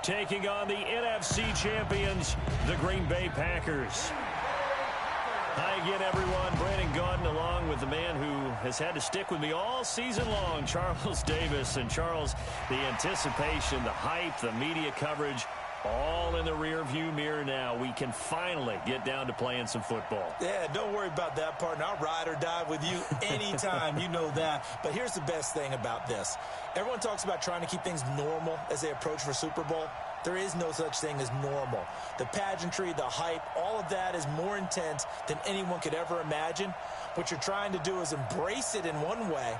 taking on the NFC champions, the Green Bay Packers. Hi again, everyone. Brandon Gaudin along with the man who has had to stick with me all season long, Charles Davis. And Charles, the anticipation, the hype, the media coverage, all in the rearview mirror now. We can finally get down to playing some football. Yeah, don't worry about that, partner. I'll ride or die with you anytime. You know that. But here's the best thing about this. Everyone talks about trying to keep things normal as they approach for Super Bowl. There is no such thing as normal. The pageantry, the hype, all of that is more intense than anyone could ever imagine. What you're trying to do is embrace it in one way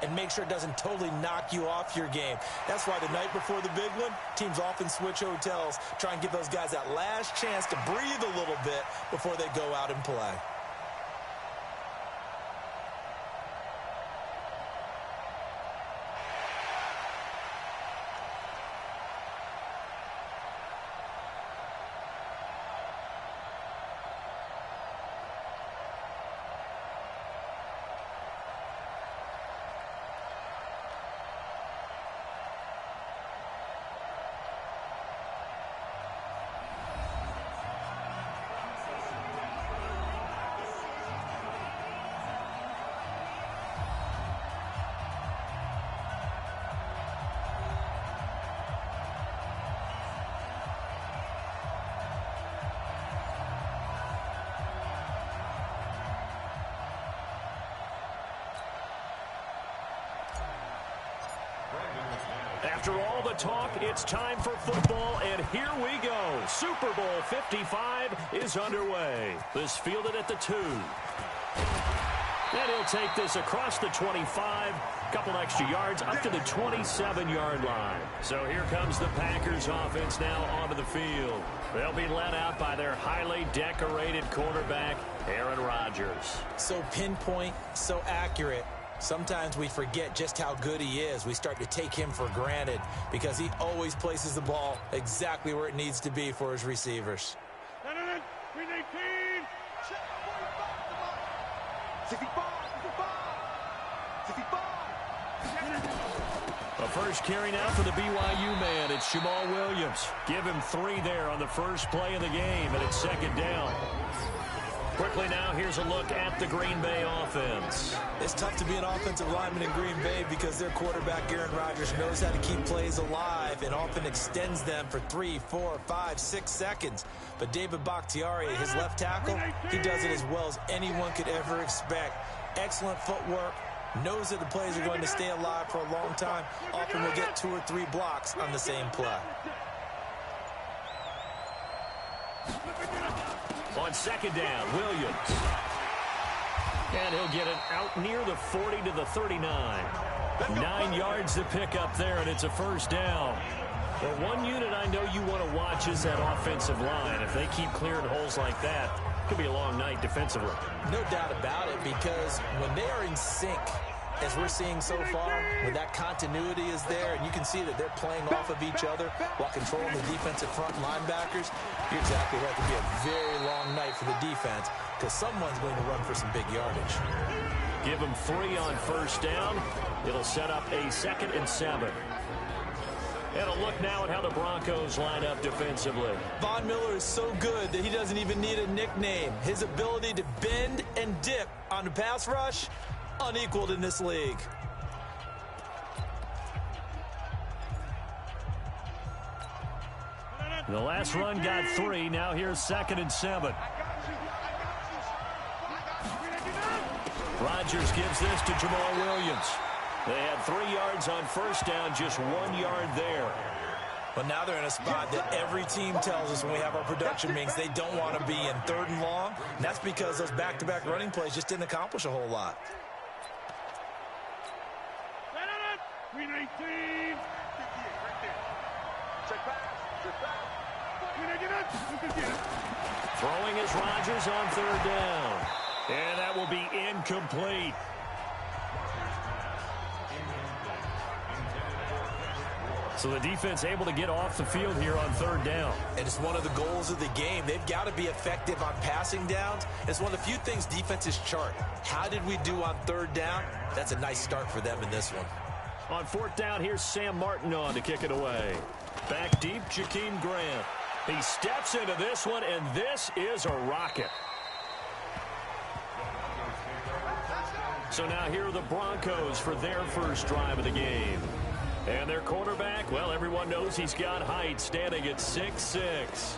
and make sure it doesn't totally knock you off your game. That's why the night before the big one, teams often switch hotels, try and give those guys that last chance to breathe a little bit before they go out and play. After all the talk, it's time for football, and here we go. Super Bowl 55 is underway. This fielded at the 2. And he'll take this across the 25, couple extra yards up to the 27-yard line. So here comes the Packers offense now onto the field. They'll be led out by their highly decorated quarterback, Aaron Rodgers. So pinpoint, so accurate. Sometimes we forget just how good he is. We start to take him for granted because he always places the ball exactly where it needs to be for his receivers. A first carry now for the BYU man. It's Jamal Williams. Give him 3 there on the first play of the game, and it's second down. Quickly now, here's a look at the Green Bay offense. It's tough to be an offensive lineman in Green Bay because their quarterback, Aaron Rodgers, knows how to keep plays alive and often extends them for 3, 4, 5, 6 seconds. But David Bakhtiari, his left tackle, he does it as well as anyone could ever expect. Excellent footwork, knows that the plays are going to stay alive for a long time. Often will get 2 or 3 blocks on the same play. On second down, Williams. And he'll get it out near the 40 to the 39. 9 yards to pick up there, and it's a first down. Well, one unit I know you want to watch is that offensive line. If they keep clearing holes like that, it could be a long night defensively. No doubt about it, because when they are in sync, as we're seeing so far, when that continuity is there, and you can see that they're playing off of each other while controlling the defensive front linebackers, you're exactly right. It could be a very long night for the defense because someone's going to run for some big yardage. Give them 3 on first down. It'll set up a 2nd and 7. And a look now at how the Broncos line up defensively. Von Miller is so good that he doesn't even need a nickname. His ability to bend and dip on the pass rush, unequaled in this league. The last run got 3. Now here's 2nd and 7. Rodgers gives this to Jamal Williams. They had 3 yards on first down, just 1 yard there. But now they're in a spot that every team tells us when we have our production meetings they don't want to be in, 3rd and long. And that's because those back-to-back running plays just didn't accomplish a whole lot. Throwing is Rodgers on 3rd down. And that will be incomplete. So the defense able to get off the field here on 3rd down. And it's one of the goals of the game. They've got to be effective on passing downs. It's one of the few things defenses chart. How did we do on 3rd down? That's a nice start for them in this one. On 4th down, here's Sam Martin on to kick it away. Back deep, Jakeem Grant. He steps into this one, and this is a rocket. So now here are the Broncos for their first drive of the game. And their quarterback, well, everyone knows he's got height, standing at 6'6".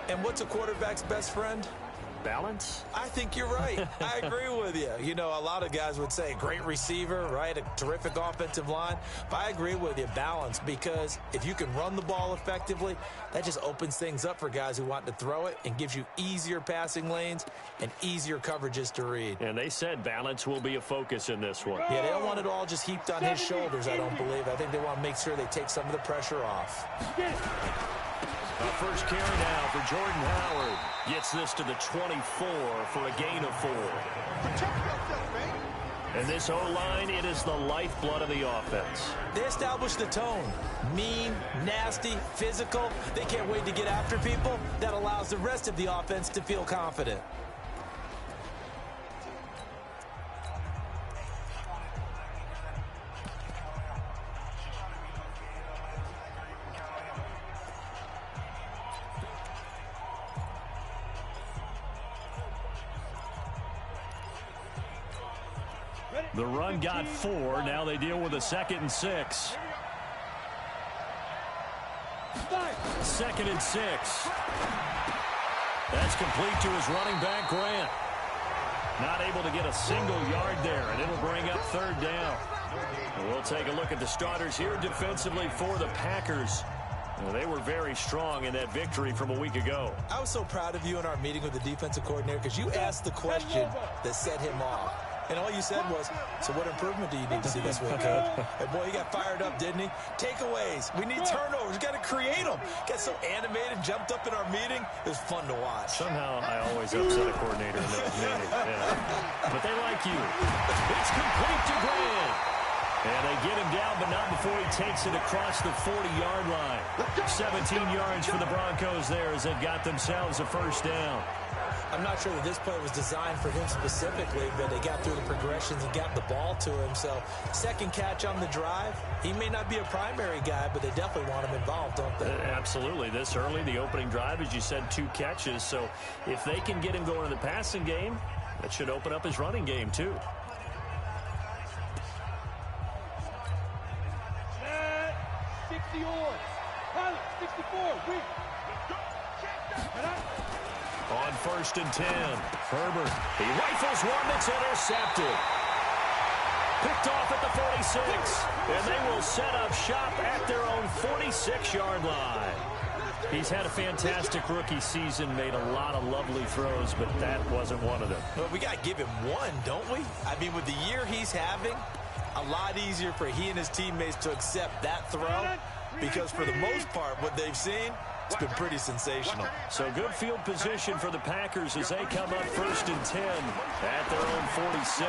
And what's a quarterback's best friend? Balance? I think you're right. I agree with you. You know, a lot of guys would say great receiver, right? A terrific offensive line. But I agree with you, balance, because if you can run the ball effectively, that just opens things up for guys who want to throw it and gives you easier passing lanes and easier coverages to read. And they said balance will be a focus in this one. Yeah, they don't want it all just heaped on his shoulders, I don't believe. I think they want to make sure they take some of the pressure off. First carry now for Jordan Howard. Gets this to the 24 for a gain of 4. And this O-line, it is the lifeblood of the offense. They establish the tone. Mean, nasty, physical. They can't wait to get after people. That allows the rest of the offense to feel confident. The run got 4. Now they deal with a 2nd and 6. 2nd and 6. That's complete to his running back, Grant. Not able to get a single yard there, and it'll bring up 3rd down. We'll take a look at the starters here defensively for the Packers. They were very strong in that victory from a week ago. I was so proud of you in our meeting with the defensive coordinator because you asked the question that set him off. And all you said was, so what improvement do you need to see this week, Coach? And boy, he got fired up, didn't he? Takeaways. We need turnovers. We got to create them. Got so animated, jumped up in our meeting. It was fun to watch. Somehow I always upset a coordinator in those meetings. Yeah. But they like you. It's complete to Grant. And they get him down, but not before he takes it across the 40-yard line. 17 yards for the Broncos there as they've got themselves a 1st down. I'm not sure that this play was designed for him specifically, but they got through the progressions and got the ball to him. So, 2nd catch on the drive. He may not be a primary guy, but they definitely want him involved, don't they? Absolutely. This early, the opening drive, as you said, 2 catches. So, if they can get him going in the passing game, that should open up his running game, too. On 1st and 10, Herbert. He rifles one that's intercepted. Picked off at the 46, and they will set up shop at their own 46-yard line. He's had a fantastic rookie season, made a lot of lovely throws, but that wasn't one of them. Well, we got to give him one, don't we? I mean, with the year he's having, a lot easier for he and his teammates to accept that throw because for the most part, what they've seen, it's been pretty sensational. So good field position for the Packers as they come up 1st and 10 at their own 46.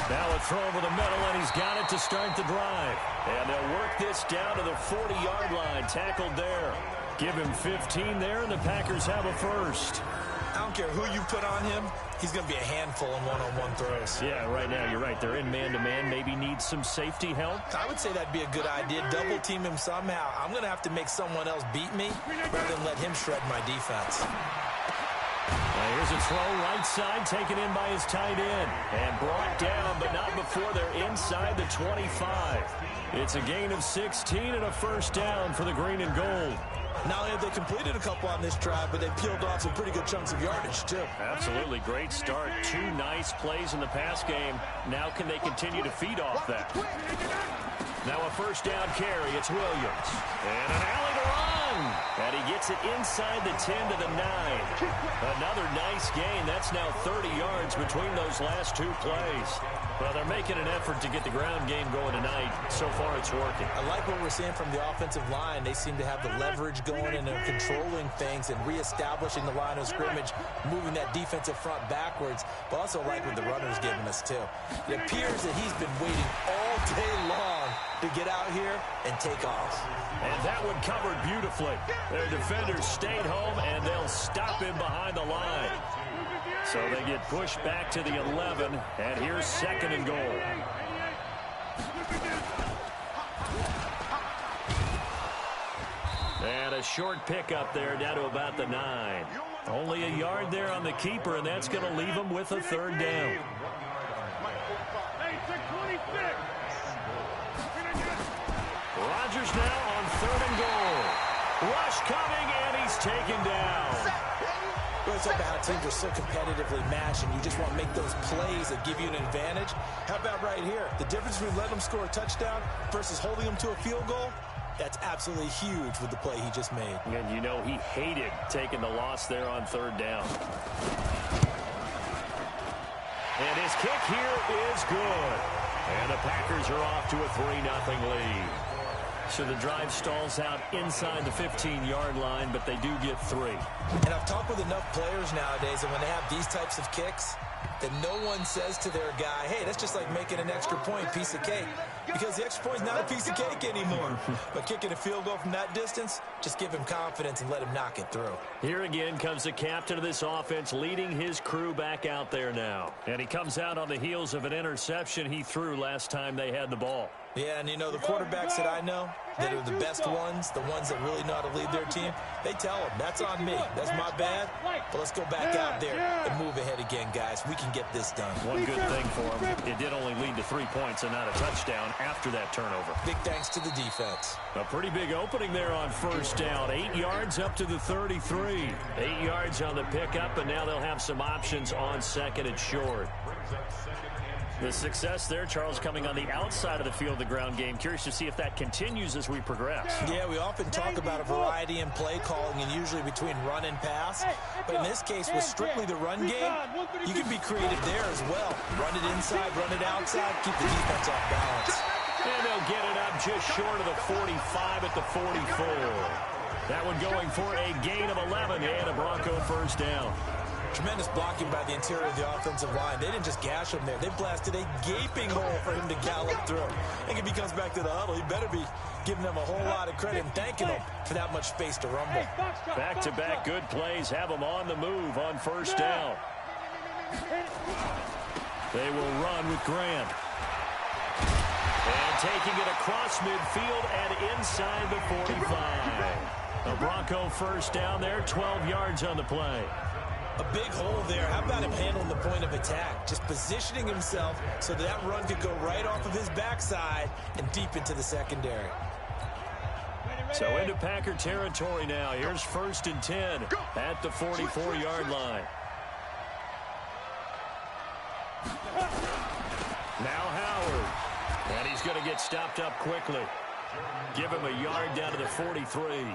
Now a throw over the middle, and he's got it to start the drive. And they'll work this down to the 40-yard line, tackled there. Give him 15 there, and the Packers have a 1st. I don't care who you put on him. He's going to be a handful in one-on-one throws. Yeah, right now you're right. They're in man-to-man. Maybe need some safety help. I would say that'd be a good idea. Double team him somehow. I'm going to have to make someone else beat me rather than let him shred my defense. Here's a throw right side, taken in by his tight end. And brought down, but not before they're inside the 25. It's a gain of 16 and a 1st down for the green and gold. Not only have they completed a couple on this drive, but they peeled off some pretty good chunks of yardage, too. Absolutely. Great start. 2 nice plays in the pass game. Now can they continue to feed off that? Now a 1st down carry. It's Williams. And an alley to run. And he gets it inside the 10 to the 9. Another nice gain. That's now 30 yards between those last 2 plays. Well, they're making an effort to get the ground game going tonight. So far, it's working. I like what we're seeing from the offensive line. They seem to have the leverage going, and they're controlling things and reestablishing the line of scrimmage, moving that defensive front backwards, but also like what the runner's giving us, too. It appears that he's been waiting all day long to get out here and take off. And that one covered beautifully. Their defenders stayed home, and they'll stop him behind the line. So they get pushed back to the 11, and here's 2nd and goal. a short pickup there down to about the 9. Only a yard there on the keeper, and that's going to leave him with a third down. Rodgers now on 3rd and goal. Rush coming, and he's taken down. Well, it's about how teams are so competitively matched, and you just want to make those plays that give you an advantage. How about right here? The difference between letting them score a touchdown versus holding them to a field goal, that's absolutely huge with the play he just made. And you know he hated taking the loss there on 3rd down. And his kick here is good. And the Packers are off to a 3-0 lead. So the drive stalls out inside the 15-yard line, but they do get 3. And I've talked with enough players nowadays, and when they have these types of kicks, that no one says to their guy, hey, that's just like making an extra point, piece of cake. Because the extra point is not a piece of cake anymore. But kicking a field goal from that distance, just give him confidence and let him knock it through. Here again comes the captain of this offense leading his crew back out there now. And he comes out on the heels of an interception he threw last time they had the ball. Yeah, and you know, the quarterbacks that I know that are the best ones, the ones that really know how to lead their team, they tell them, that's on me. That's my bad. But let's go back out there and move ahead again, guys. We can get this done. One good thing for him, it did only lead to 3 points and not a touchdown after that turnover. Big thanks to the defense. A pretty big opening there on 1st down. 8 yards up to the 33. 8 yards on the pickup, and now they'll have some options on 2nd and short. The success there, Charles, coming on the outside of the field, the ground game. Curious to see if that continues as we progress. Yeah, we often talk about a variety in play calling and usually between run and pass. But in this case, with strictly the run game, you can be creative there as well. Run it inside, run it outside, keep the defense off balance. And they'll get it up just short of the 45 at the 44. That one going for a gain of 11 and a Bronco 1st down. Tremendous blocking by the interior of the offensive line. They didn't just gash him there. They blasted a gaping hole for him to gallop through. And if he comes back to the huddle, he better be giving them a whole lot of credit and thanking them for that much space to rumble. Back-to-back good plays have them on the move on 1st down. They will run with Grant. And taking it across midfield and inside the 45. A Bronco 1st down there, 12 yards on the play. A big hole there. How about him handling the point of attack? Just positioning himself so that run could go right off of his backside and deep into the secondary. So into Packer territory now. Here's 1st and 10 at the 44-yard line. Now Howard. And he's going to get stopped up quickly. Give him a yard down to the 43.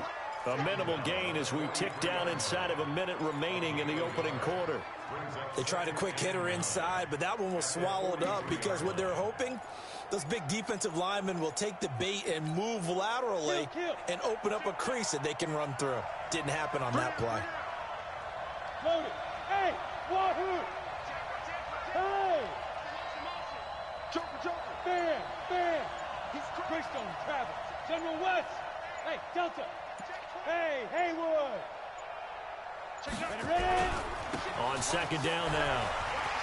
A minimal gain as we tick down inside of a minute remaining in the opening quarter. They tried a quick hitter inside, but that one was swallowed up because what they're hoping, those big defensive linemen will take the bait and move laterally and open up a crease that they can run through. Didn't happen on that play. Hey, Wahoo! Hey! Joker! Bam! He's Greystone, Travis, General West. Hey, Delta. Hey, Haywood! Ready? On 2nd down now.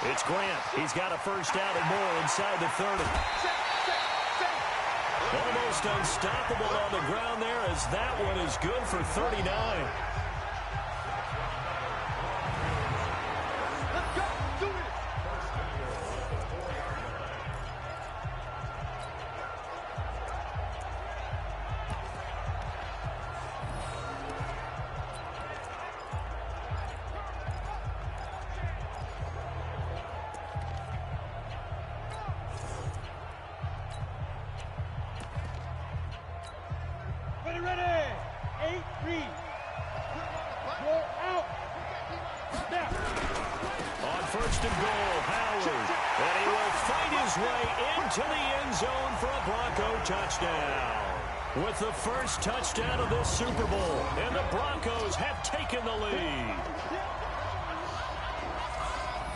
It's Grant. He's got a 1st down and more inside the 30. Almost unstoppable on the ground there as that one is good for 39. Let's go! Do it! Ready? 8-3. You're out. Now. On 1st and goal, Howard. And he will fight his way into the end zone for a Bronco touchdown. With the 1st touchdown of this Super Bowl. And the Broncos have taken the lead.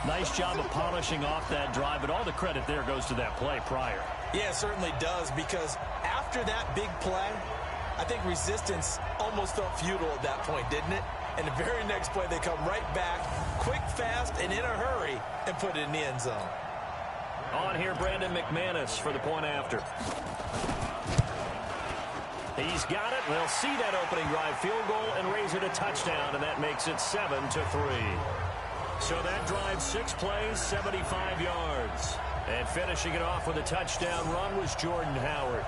Nice job of polishing off that drive, but all the credit there goes to that play prior. Yeah, it certainly does, because after that big play, I think resistance almost felt futile at that point, didn't it? And the very next play, they come right back, quick, fast, and in a hurry, and put it in the end zone. On here, Brandon McManus for the point after. He's got it. They'll see that opening drive field goal and raise it a touchdown, and that makes it 7-3. So that drive, 6 plays, 75 yards. And finishing it off with a touchdown run was Jordan Howard.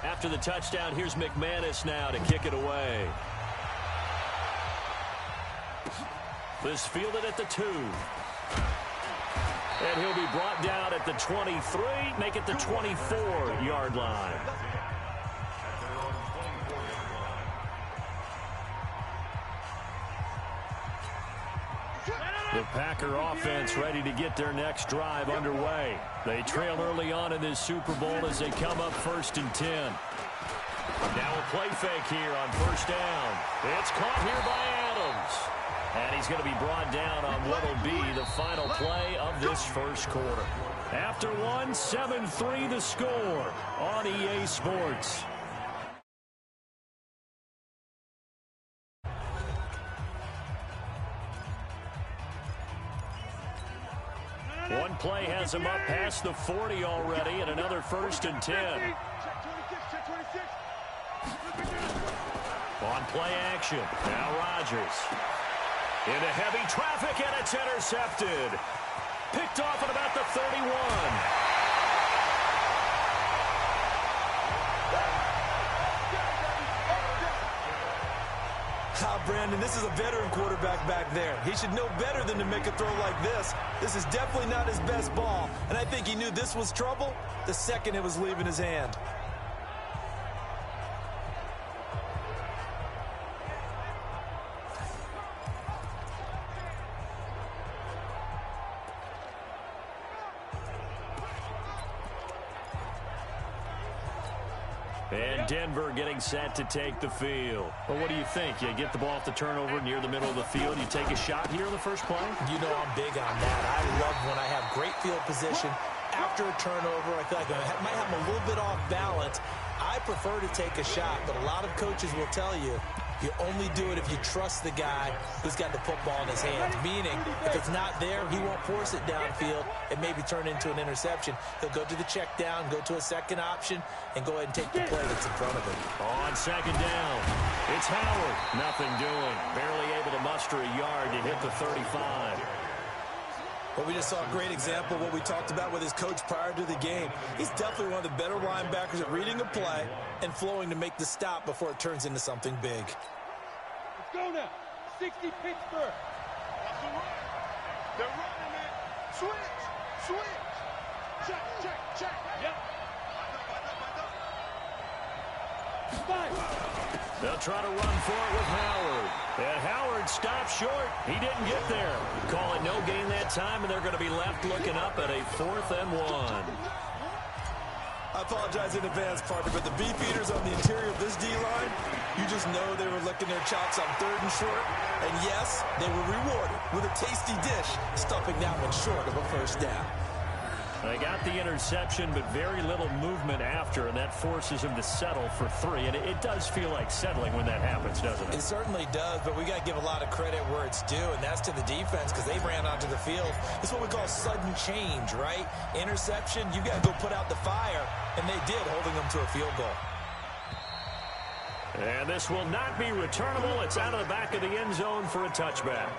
After the touchdown, here's McManus now to kick it away. This fielded at the 2. And he'll be brought down at the 23, make it the 24-yard line. The Packer offense ready to get their next drive underway. They trail early on in this Super Bowl as they come up 1st and 10. Now a play fake here on 1st down. It's caught here by Adams. And he's going to be brought down on what will be the final play of this first quarter. After one, 7-3 the score on EA Sports. One play has him up past the 40 already, and another 1st and 10. On play action, now Rodgers. Into heavy traffic, and it's intercepted. Picked off at about the 31. Brandon, this is a veteran quarterback back there. He should know better than to make a throw like this. This is definitely not his best ball, and I think he knew this was trouble the second it was leaving his hand. And Denver getting set to take the field. Well, what do you think? You get the ball off the turnover near the middle of the field. You take a shot here in the first play? You know I'm big on that. I love when I have great field position. After a turnover, I feel like I might have them a little bit off balance. I prefer to take a shot, but a lot of coaches will tell you, you only do it if you trust the guy who's got the football in his hands. Meaning, if it's not there, he won't force it downfield and maybe turn into an interception. He'll go to the check down, go to a second option, and go ahead and take the play that's in front of him. On 2nd down, it's Howard. Nothing doing. Barely able to muster a yard to hit the 35. Well, we just saw a great example of what we talked about with his coach prior to the game. He's definitely one of the better linebackers at reading a play and flowing to make the stop before it turns into something big. Let's go now. 60 Pittsburgh. That's the run. They're running it. Switch. Check. Yep. They'll try to run for it with Howard. And Howard stopped short. He didn't get there. Call it no gain that time, and they're going to be left looking up at a 4th and 1. I apologize in advance, partner, but the beefeaters on the interior of this D-line, you just know they were licking their chops on 3rd and short. And yes, they were rewarded with a tasty dish, stuffing that one short of a 1st down. They got the interception, but very little movement after, and that forces him to settle for 3. And it does feel like settling when that happens, doesn't it? It certainly does, but we got to give a lot of credit where it's due, and that's to the defense because they ran onto the field. It's what we call sudden change, right? Interception, you got to go put out the fire, and they did, holding them to a field goal. And this will not be returnable. It's out of the back of the end zone for a touchback.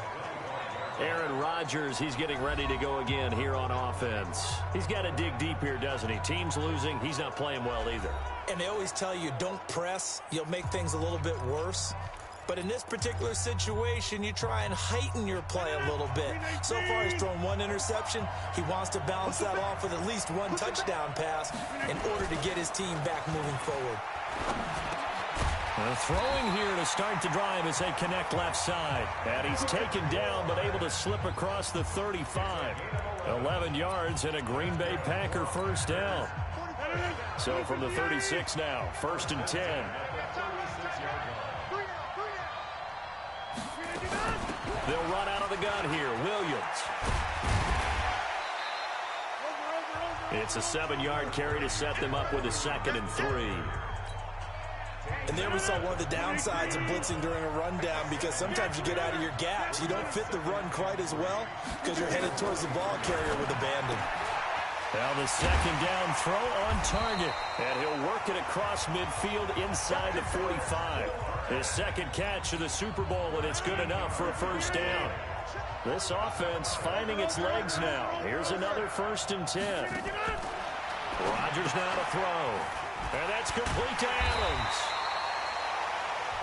Aaron Rodgers, he's getting ready to go again here on offense. He's got to dig deep here, doesn't he? Team's losing. He's not playing well either. And they always tell you, don't press. You'll make things a little bit worse. But in this particular situation, you try and heighten your play a little bit. So far, he's thrown 1 interception. He wants to balance that off with at least 1 touchdown pass in order to get his team back moving forward. Throwing here to start the drive as they connect left side. And he's taken down but able to slip across the 35. 11 yards and a Green Bay Packer 1st down. So from the 36 now, 1st and 10. They'll run out of the gun here. Williams. It's a 7-yard carry to set them up with a 2nd and 3. And there we saw one of the downsides of blitzing during a rundown, because sometimes you get out of your gaps. You don't fit the run quite as well because you're headed towards the ball carrier with abandon. Now the 2nd down throw on target. And he'll work it across midfield inside the 45. His 2nd catch of the Super Bowl, and it's good enough for a 1st down. This offense finding its legs now. Here's another 1st and 10. Rodgers now to throw. And that's complete to Adams.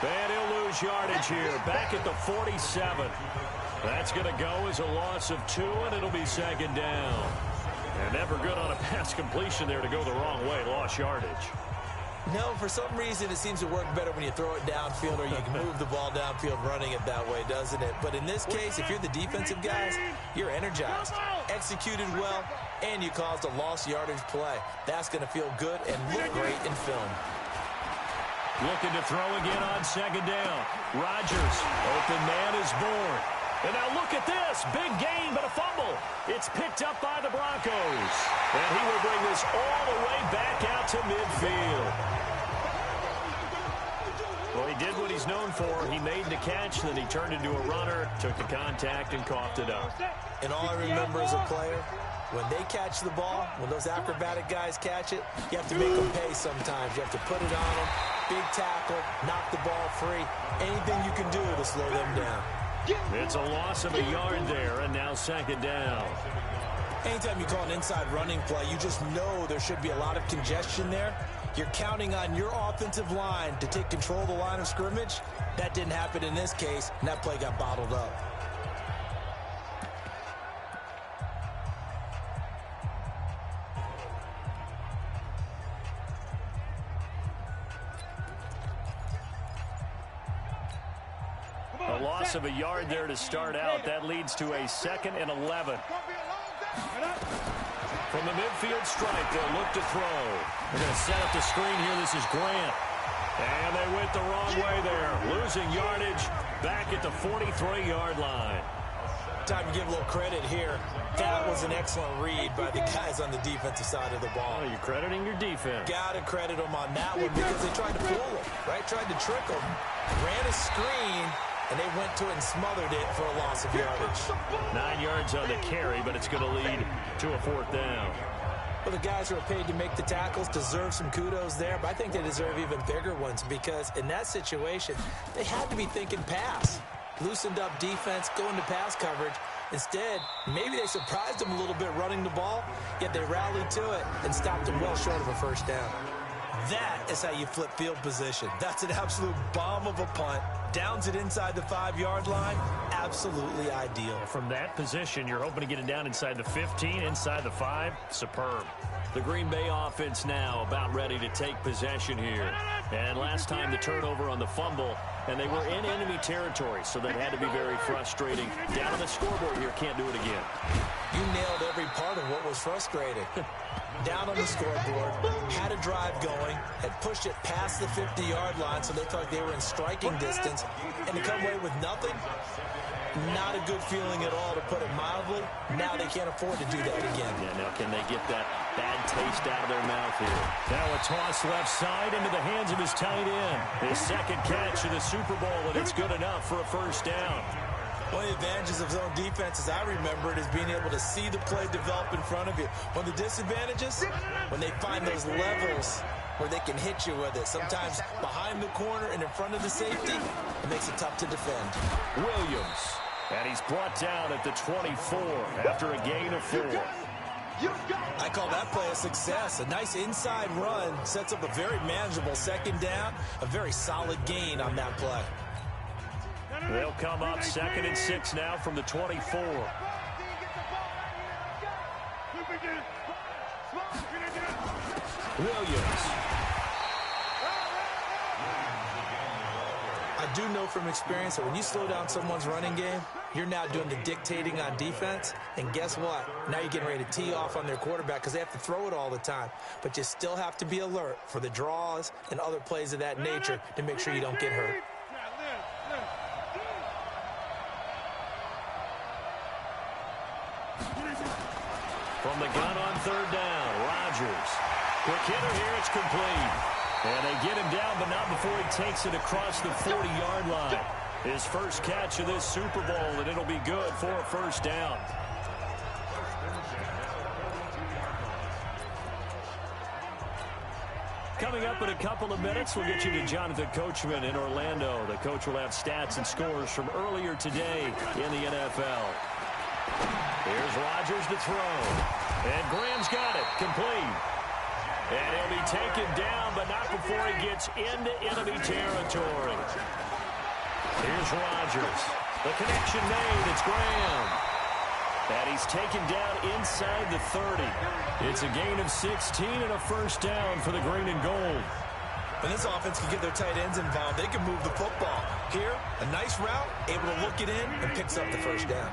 And he'll lose yardage here. Back at the 47. That's going to go as a loss of 2, and it'll be 2nd down. And never good on a pass completion there to go the wrong way. Lost yardage. No, for some reason it seems to work better when you throw it downfield, or you can move the ball downfield running it that way, doesn't it? But in this case, if you're the defensive guys, you're energized, executed well, and you caused a lost yardage play. That's going to feel good and look great in film. Looking to throw again on 2nd down. Rodgers, open man is born. And now look at this. Big gain, but a fumble. It's picked up by the Broncos. And he will bring this all the way back out to midfield. Well, he did what he's known for. He made the catch, then he turned into a runner, took the contact, and coughed it up. And all I remember as a player, when they catch the ball, when those acrobatic guys catch it, you have to make them pay sometimes. You have to put it on them, big tackle, knock the ball free. Anything you can do to slow them down. It's a loss of a yard there, and now 2nd down. Anytime you call an inside running play, you just know there should be a lot of congestion there. You're counting on your offensive line to take control of the line of scrimmage. That didn't happen in this case, and that play got bottled up. A loss of a yard there to start out. That leads to a 2nd and 11. From the midfield stripe, they'll look to throw. They're going to set up the screen here. This is Grant. And they went the wrong way there. Losing yardage back at the 43-yard line. Time to give a little credit here. That was an excellent read by the guys on the defensive side of the ball. Oh, you're crediting your defense. Got to credit them on that one because they tried to fool them, right? Tried to trick them. Ran a screen, and they went to it and smothered it for a loss of yardage. 9 yards on the carry, but it's going to lead to a 4th down. Well, the guys who are paid to make the tackles deserve some kudos there, but I think they deserve even bigger ones because in that situation, they had to be thinking pass. Loosened up defense, going to pass coverage. Instead, maybe they surprised them a little bit running the ball, yet they rallied to it and stopped them well short of a 1st down. That is how you flip field position. That's an absolute bomb of a punt. Downs it inside the 5-yard line. Absolutely ideal. From that position, you're hoping to get it down inside the 15, inside the 5. Superb. The Green Bay offense now about ready to take possession here. And last time the turnover on the fumble, and they were in enemy territory, so that had to be very frustrating. Down on the scoreboard here, can't do it again. You nailed every part of what was frustrating. Down on the scoreboard, had a drive going, had pushed it past the 50-yard line so they felt like they were in striking distance, and to come away with nothing, not a good feeling at all, to put it mildly. Now they can't afford to do that again. Yeah, now can they get that bad taste out of their mouth here? Now a toss left side into the hands of his tight end. His 2nd catch of the Super Bowl, and it's good enough for a 1st down. One of the advantages of zone defense, as I remember it, is being able to see the play develop in front of you. One of the disadvantages, when they find those levels where they can hit you with it. Sometimes behind the corner and in front of the safety, it makes it tough to defend. Williams, and he's brought down at the 24 after a gain of 4. I call that play a success. A nice inside run sets up a very manageable 2nd down, a very solid gain on that play. They'll come up 2nd and 6 now from the 24. Williams. I do know from experience that when you slow down someone's running game, you're now doing the dictating on defense. And guess what? Now you're getting ready to tee off on their quarterback because they have to throw it all the time. But you still have to be alert for the draws and other plays of that nature to make sure you don't get hurt. From the gun on 3rd down, Quick hitter here. It's complete. And they get him down, but not before he takes it across the 40-yard line. His first catch of this Super Bowl, and it'll be good for a first down. Coming up in a couple of minutes, we'll get you to Jonathan Coachman in Orlando. The coach will have stats and scores from earlier today in the NFL. Here's Rodgers to throw. And Graham's got it. Complete. And he'll be taken down, but not before he gets into enemy territory. Here's Rodgers. The connection made. It's Graham. And he's taken down inside the 30. It's a gain of 16 and a first down for the green and gold. When this offense can get their tight ends involved, they can move the football. Here, a nice route, able to look it in, and picks up the first down.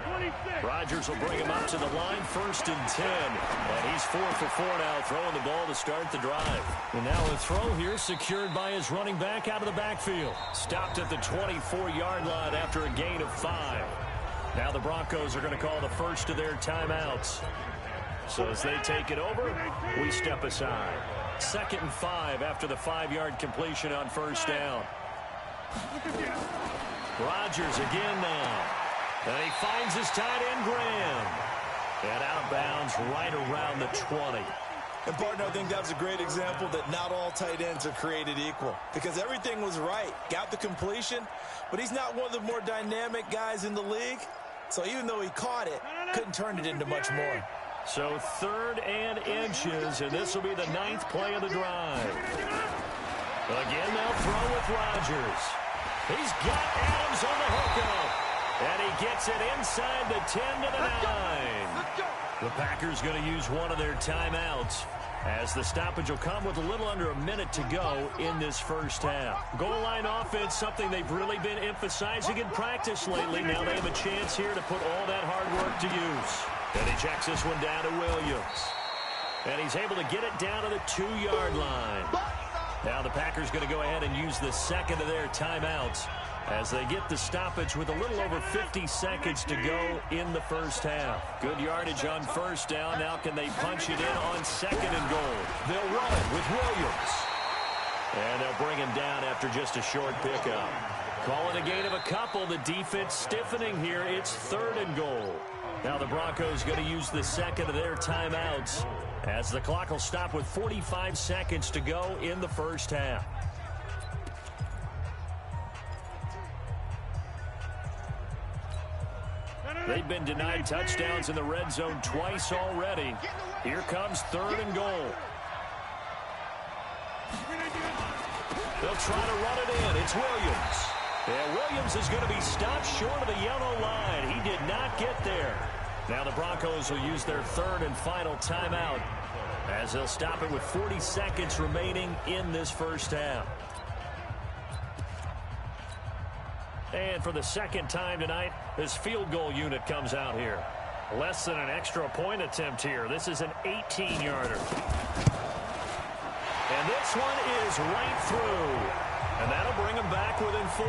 Rodgers will bring him up to the line, 1st and 10. And he's 4 for 4 now, throwing the ball to start the drive. And now a throw here secured by his running back out of the backfield. Stopped at the 24-yard line after a gain of 5. Now the Broncos are going to call the first of their timeouts. So as they take it over, we step aside. 2nd and 5 after the 5-yard completion on first down. Rodgers again now. And he finds his tight end, Graham. And out of bounds right around the 20. And, partner, I think that was a great example that not all tight ends are created equal. Because everything was right. Got the completion, but he's not one of the more dynamic guys in the league. So even though he caught it, couldn't turn it into much more. So 3rd and inches, and this will be the 9th play of the drive. Again, they'll throw with Rodgers. He's got Adams on the hookup. And he gets it inside the 10 to the 9. The Packers going to use one of their timeouts, as the stoppage will come with a little under a minute to go in this first half. Goal line offense, something they've really been emphasizing in practice lately. Now they have a chance here to put all that hard work to use. And he checks this one down to Williams. And he's able to get it down to the 2-yard line. Now the Packers going to go ahead and use the second of their timeouts as they get the stoppage with a little over 50 seconds to go in the first half. Good yardage on first down. Now can they punch it in on 2nd and goal? They'll run it with Williams. And they'll bring him down after just a short pickup. Call it a gain of a couple. The defense stiffening here. It's 3rd and goal. Now the Broncos going to use the second of their timeouts as the clock will stop with 45 seconds to go in the first half. They've been denied touchdowns in the red zone twice already. Here comes 3rd and goal. They'll try to run it in. It's Williams. And Williams is going to be stopped short of the yellow line. He did not get there. Now the Broncos will use their 3rd and final timeout as they'll stop it with 40 seconds remaining in this first half. And for the second time tonight, this field goal unit comes out here. Less than an extra point attempt here. This is an 18-yarder. And this one is right through. And that'll bring them back within 4.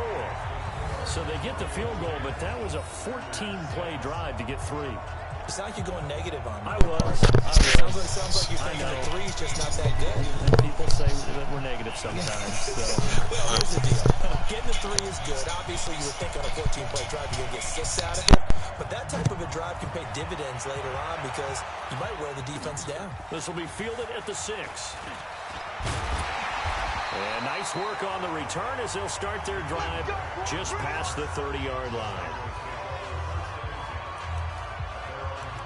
So they get the field goal, but that was a 14-play drive to get 3. It's not like you're going negative on me. I was. Sounds like you're thinking the 3's just not that good. And people say that we're negative sometimes. So. Well, here's the deal. Getting the 3 is good. Obviously, you would think on a 14-play drive you're going to get 6 out of it. But that type of a drive can pay dividends later on because you might wear the defense down. This will be fielded at the 6. And nice work on the return as they'll start their drive just past the 30-yard line.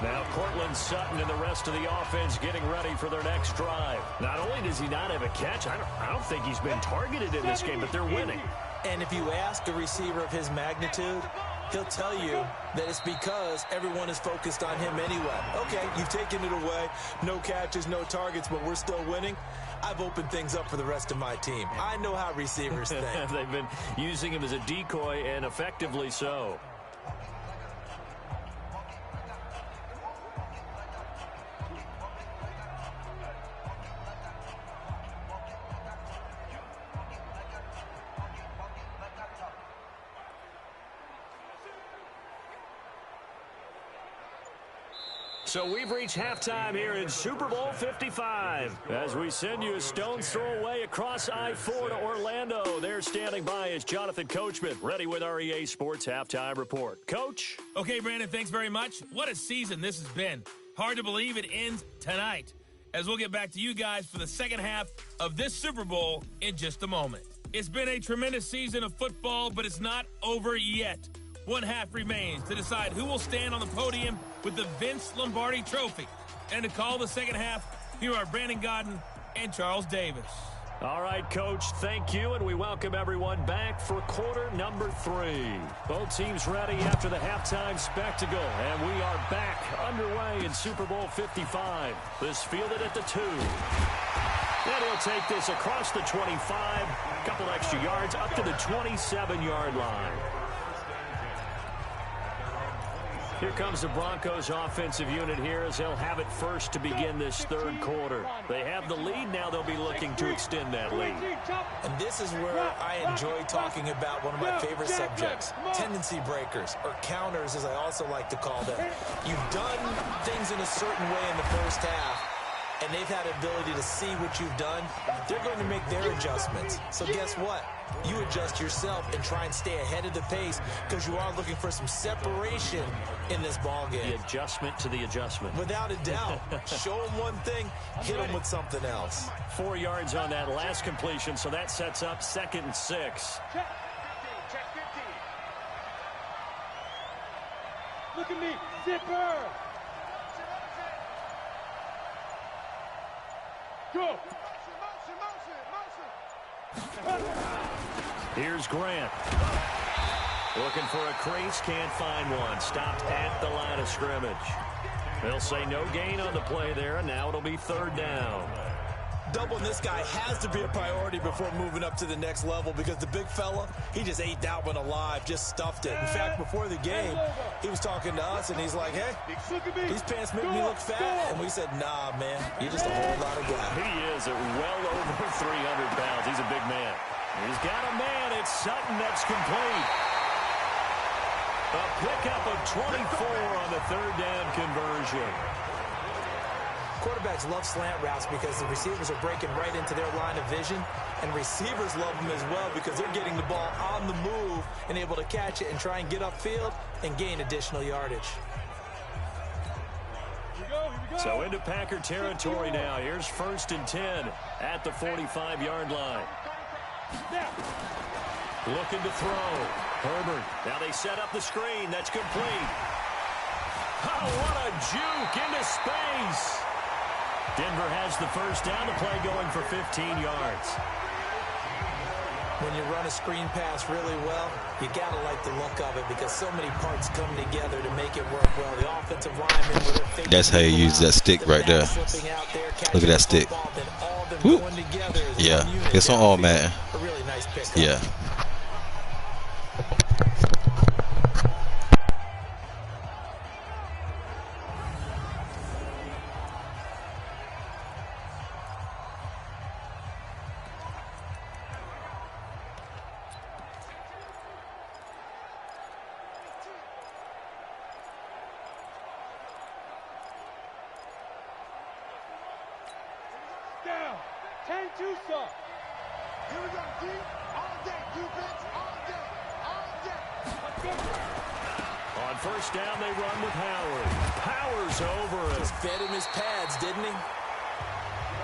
Now Cortland Sutton and the rest of the offense getting ready for their next drive. Not only does he not have a catch, I don't think he's been targeted in this game, but they're winning. And if you ask a receiver of his magnitude, he'll tell you that it's because everyone is focused on him anyway. Okay, you've taken it away. No catches, no targets, but we're still winning. I've opened things up for the rest of my team. I know how receivers think. They've been using him as a decoy, and effectively so. So we've reached halftime here in Super Bowl 55. As we send you a stone's throw away across I-4 to Orlando. There standing by is Jonathan Coachman, ready with our EA Sports Halftime Report. Coach? Okay, Brandon, thanks very much. What a season this has been. Hard to believe it ends tonight, as we'll get back to you guys for the second half of this Super Bowl in just a moment. It's been a tremendous season of football, but it's not over yet. One half remains to decide who will stand on the podium with the Vince Lombardi Trophy. And to call the second half, here are Brandon Gaudin and Charles Davis. All right, Coach, thank you, and we welcome everyone back for quarter number 3. Both teams ready after the halftime spectacle, and we are back underway in Super Bowl 55. This fielded at the 2. And he'll take this across the 25, a couple extra yards up to the 27-yard line. Here comes the Broncos offensive unit here as they'll have it first to begin this third quarter. They have the lead. Now they'll be looking to extend that lead. And this is where I enjoy talking about one of my favorite subjects, tendency breakers, or counters as I also like to call them. You've done things in a certain way in the first half, and they've had the ability to see what you've done. They're going to make their adjustments. So guess what? You adjust yourself and try and stay ahead of the pace because you are looking for some separation in this ball game. The adjustment to the adjustment. Without a doubt. Show them one thing, hit them with something else. 4 yards on that last completion, so that sets up 2nd and 6. Check 15. Look at me, zipper. Go. Here's Grant. Looking for a crease, can't find one. Stopped at the line of scrimmage. They'll say no gain on the play there, and now it'll be 3rd down. Doubling this guy has to be a priority before moving up to the next level because the big fella, he just ate that one alive, just stuffed it. In fact, before the game, he was talking to us, and he's like, hey, these pants make me look fat. And we said, nah, man, you're just a whole lot of guy. He is at well over 300 pounds. He's a big man. He's got a man. It's Sutton that's complete. A pickup of 24 on the 3rd down conversion. Quarterbacks love slant routes because the receivers are breaking right into their line of vision, and receivers love them as well because they're getting the ball on the move and able to catch it and try and get upfield and gain additional yardage. Here we go. So into Packer territory now. Here's 1st and 10 at the 45-yard line. Looking to throw. Herbert. Now they set up the screen. That's complete. Oh, what a juke into space. Denver has the first down. The play going for 15 yards. When you run a screen pass really well, you got to like the look of it because so many parts come together to make it work well. The offensive lineman with their fake. That's how you use that stick right there. Look at that stick. Whoop. Yeah, it's on all Madden. A really nice pickup. Yeah. Down. 10-2 stop. Here we go, D. All day, defense. All day. All day. Let's go. On 1st down, they run with Howard. Powers over it. Just fed him his pads, didn't he?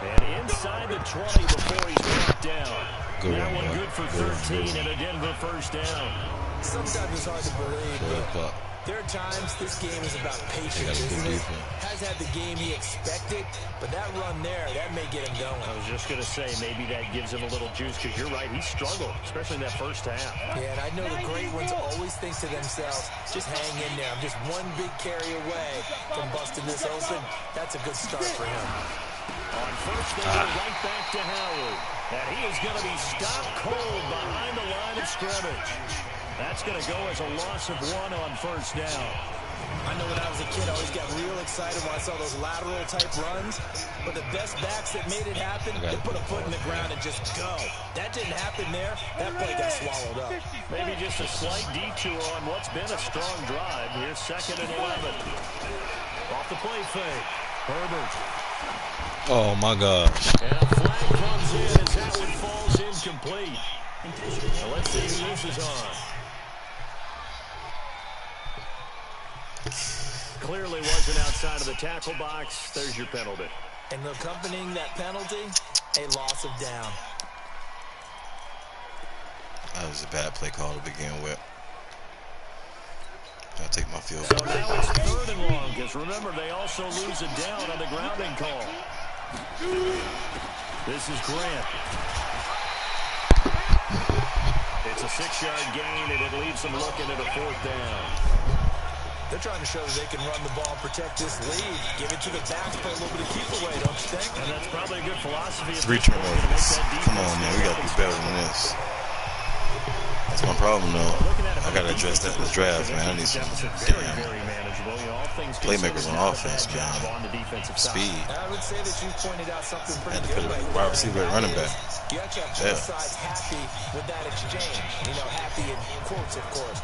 And inside the 20 before he's brought down. That one good for 13 and a Denver 1st down. Sometimes it's hard to believe, but there are times this game is about patience, isn't it? Has had the game he expected, but that run there, that may get him going. I was just going to say, maybe that gives him a little juice, because you're right, he struggled, especially in that first half. Yeah, and I know the great ones always think to themselves, just hang in there. I'm just one big carry away from busting this open. That's a good start for him. On 1st down, right back to Howard. And he is going to be stopped cold behind the line of scrimmage. That's going to go as a loss of 1 on 1st down. I know when I was a kid, I always got real excited when I saw those lateral-type runs. But the best backs that made it happen, they put a foot in the ground and just go. That didn't happen there. That play got swallowed up. Maybe just a slight detour on what's been a strong drive. Here's 2nd and 11. Off the play fake. Herbert. Oh, my gosh. And a flag comes in as that one falls incomplete. Now let's see who this is on. Clearly wasn't outside of the tackle box. There's your penalty. And accompanying that penalty, a loss of down. That was a bad play call to begin with. I'll take my field So goal. now it's 3rd and long, because remember, they also lose a down on the grounding call. This is Grant. It's a 6-yard gain, and it leaves them looking at a 4th down. They're trying to show that they can run the ball and protect this lead. Give it to the backs, play a little bit of keep away, don't you think? And that's probably a good philosophy. 3 turnovers. Come on, man. We got to be better than this. That's my problem, though. I got to address that in the draft, man. I need some damn playmakers on offense, man. Speed. I would say that you pointed out something I had pretty to good. put a wide receiver at running back. You actually have both sides happy with that exchange. You know, happy in quotes, of course.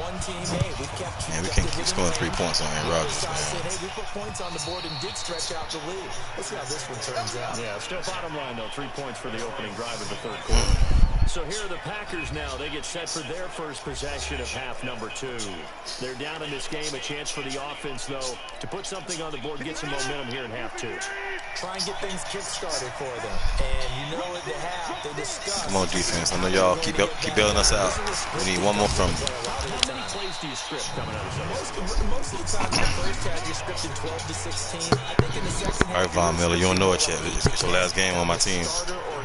One team, hey, we kept. Man, we can't keep scoring 3 points on Aaron Rodgers, Said, man. hey, we put points on the board and did stretch out the lead. Let's see how this one turns out. Yeah, still bottom line, though. 3 points for the opening drive of the 3rd quarter. So here are the Packers now. They get set for their first possession of half number 2. They're down in this game. A chance for the offense, though, to put something on the board, get some momentum here in half 2. Try and get things kick-started for them. And you know at the half, they discuss. Come on, defense. I know y'all keep bailing us out. We need one more from you. How many plays do you script coming out of Most of the time in the first half, you're scripted 12 to 16. I think in the second half. All right, Von Miller, you don't know it yet. It's your last game on my team.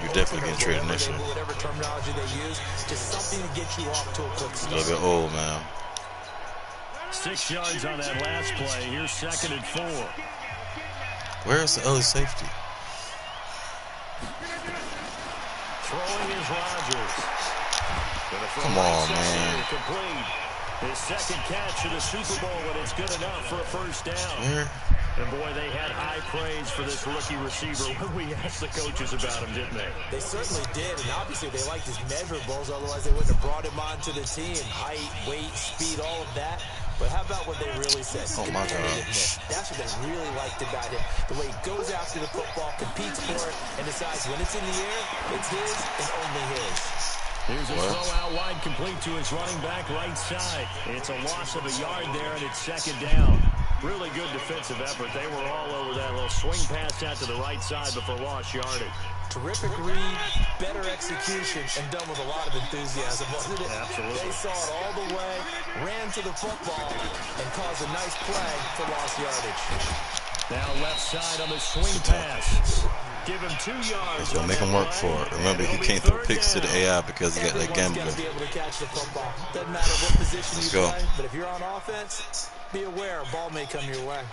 You're definitely getting traded next year. Whatever terminology they use, just something to get you off to a quick A start. little bit old, man. 6 yards on that last play. Here's 2nd and 4. Where's the other safety? Throwing is Rodgers. Come on, man. Complete. His 2nd catch of the Super Bowl, and it's good enough for a 1st down. Where? And boy, they had high praise for this rookie receiver when we asked the coaches about him, didn't they? They certainly did, and obviously they liked his measurables, otherwise they wouldn't have brought him onto the team. Height, weight, speed, all of that. But how about what they really said? Oh, my God. Competitiveness. That's what they really liked about him. The way he goes after the football, competes for it, and decides when it's in the air, it's his and only his. Here's a throw out wide, complete to his running back right side. It's a loss of a yard there, and it's 2nd down. Really good defensive effort. They were all over that little swing pass out to the right side before lost yardage. Terrific read, better execution, and done with a lot of enthusiasm, wasn't it? Absolutely. They saw it all the way, ran to the football, and caused a nice play for lost yardage. Now left side on the swing pass. Give him 2 yards. Gonna make him work for it. Remember, he can't throw picks to the AI because he got that gambler. Everyone's got to be able to catch the football. Doesn't matter what position Let's you go. play, but if you're on offense, be aware a ball may come your way.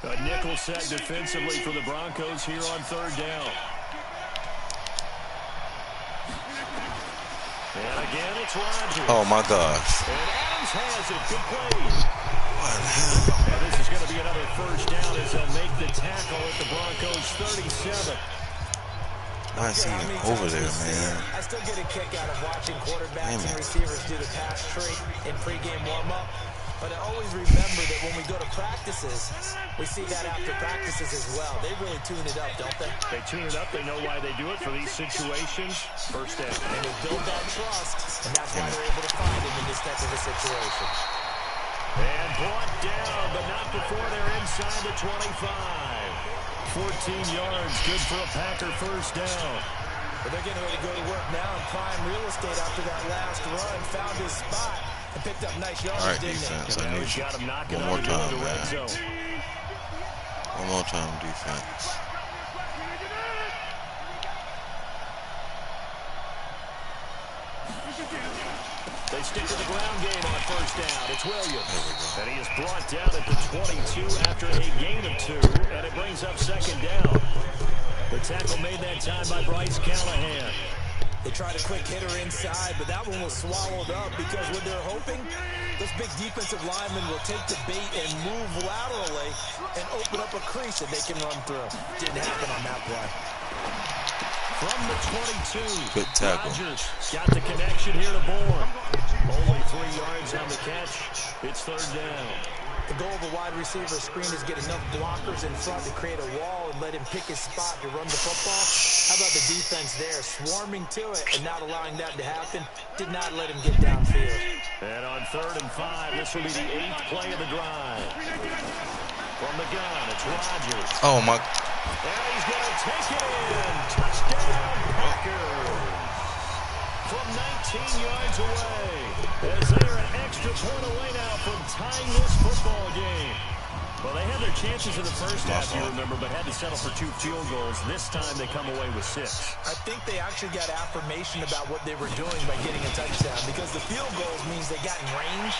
A nickel set defensively for the Broncos here on 3rd down. And again, it's Rodgers. Oh, my gosh. And Adams has it. Good play. What the hell? And this is going to be another 1st down as they'll make the tackle at the Broncos 37. Why is he over there, man? I still get a kick out of watching quarterbacks and receivers do the pass tree in pregame warm-up. But I always remember that when we go to practices, we see that after practices as well. They really tune it up, don't they? They tune it up. They know why they do it for these situations. 1st down. And they build that trust, and that's why they're able to find him in this type of a situation. And brought down, but not before they're inside the 25. 14 yards, good for a Packer 1st down. But they're getting ready to go to work now in prime real estate after that last run. Found his spot and picked up nice yards, All right, didn't defense. they? I need Got him knocking one more on time, the red man. zone. One more time, defense. They stick to the ground game on 1st down. It's Williams. And he is brought down at the 22 after a gain of 2. And it brings up 2nd down. The tackle made that time by Bryce Callahan. They tried a quick hitter inside, but that one was swallowed up because what they're hoping, those big defensive linemen will take the bait and move laterally and open up a crease that they can run through. Didn't happen on that play. From the 22. Good tackle. Rodgers got the connection here to Bourne. Only 3 yards on the catch. It's third down. The goal of a wide receiver screen is get enough blockers in front to create a wall and let him pick his spot to run the football. How about the defense there, swarming to it and not allowing that to happen? Did not let him get downfield. And on 3rd and 5, this will be the 8th play of the drive. From the gun, it's Rodgers. Oh, my. And he's going to take it in. Touchdown, Packers. From 19 yards away. As they're an extra point away now from tying this football game. Well, they had their chances in the first half, you remember, but had to settle for 2 field goals. This time they come away with 6. I think they actually got affirmation about what they were doing by getting a touchdown, because the field goals means they got in range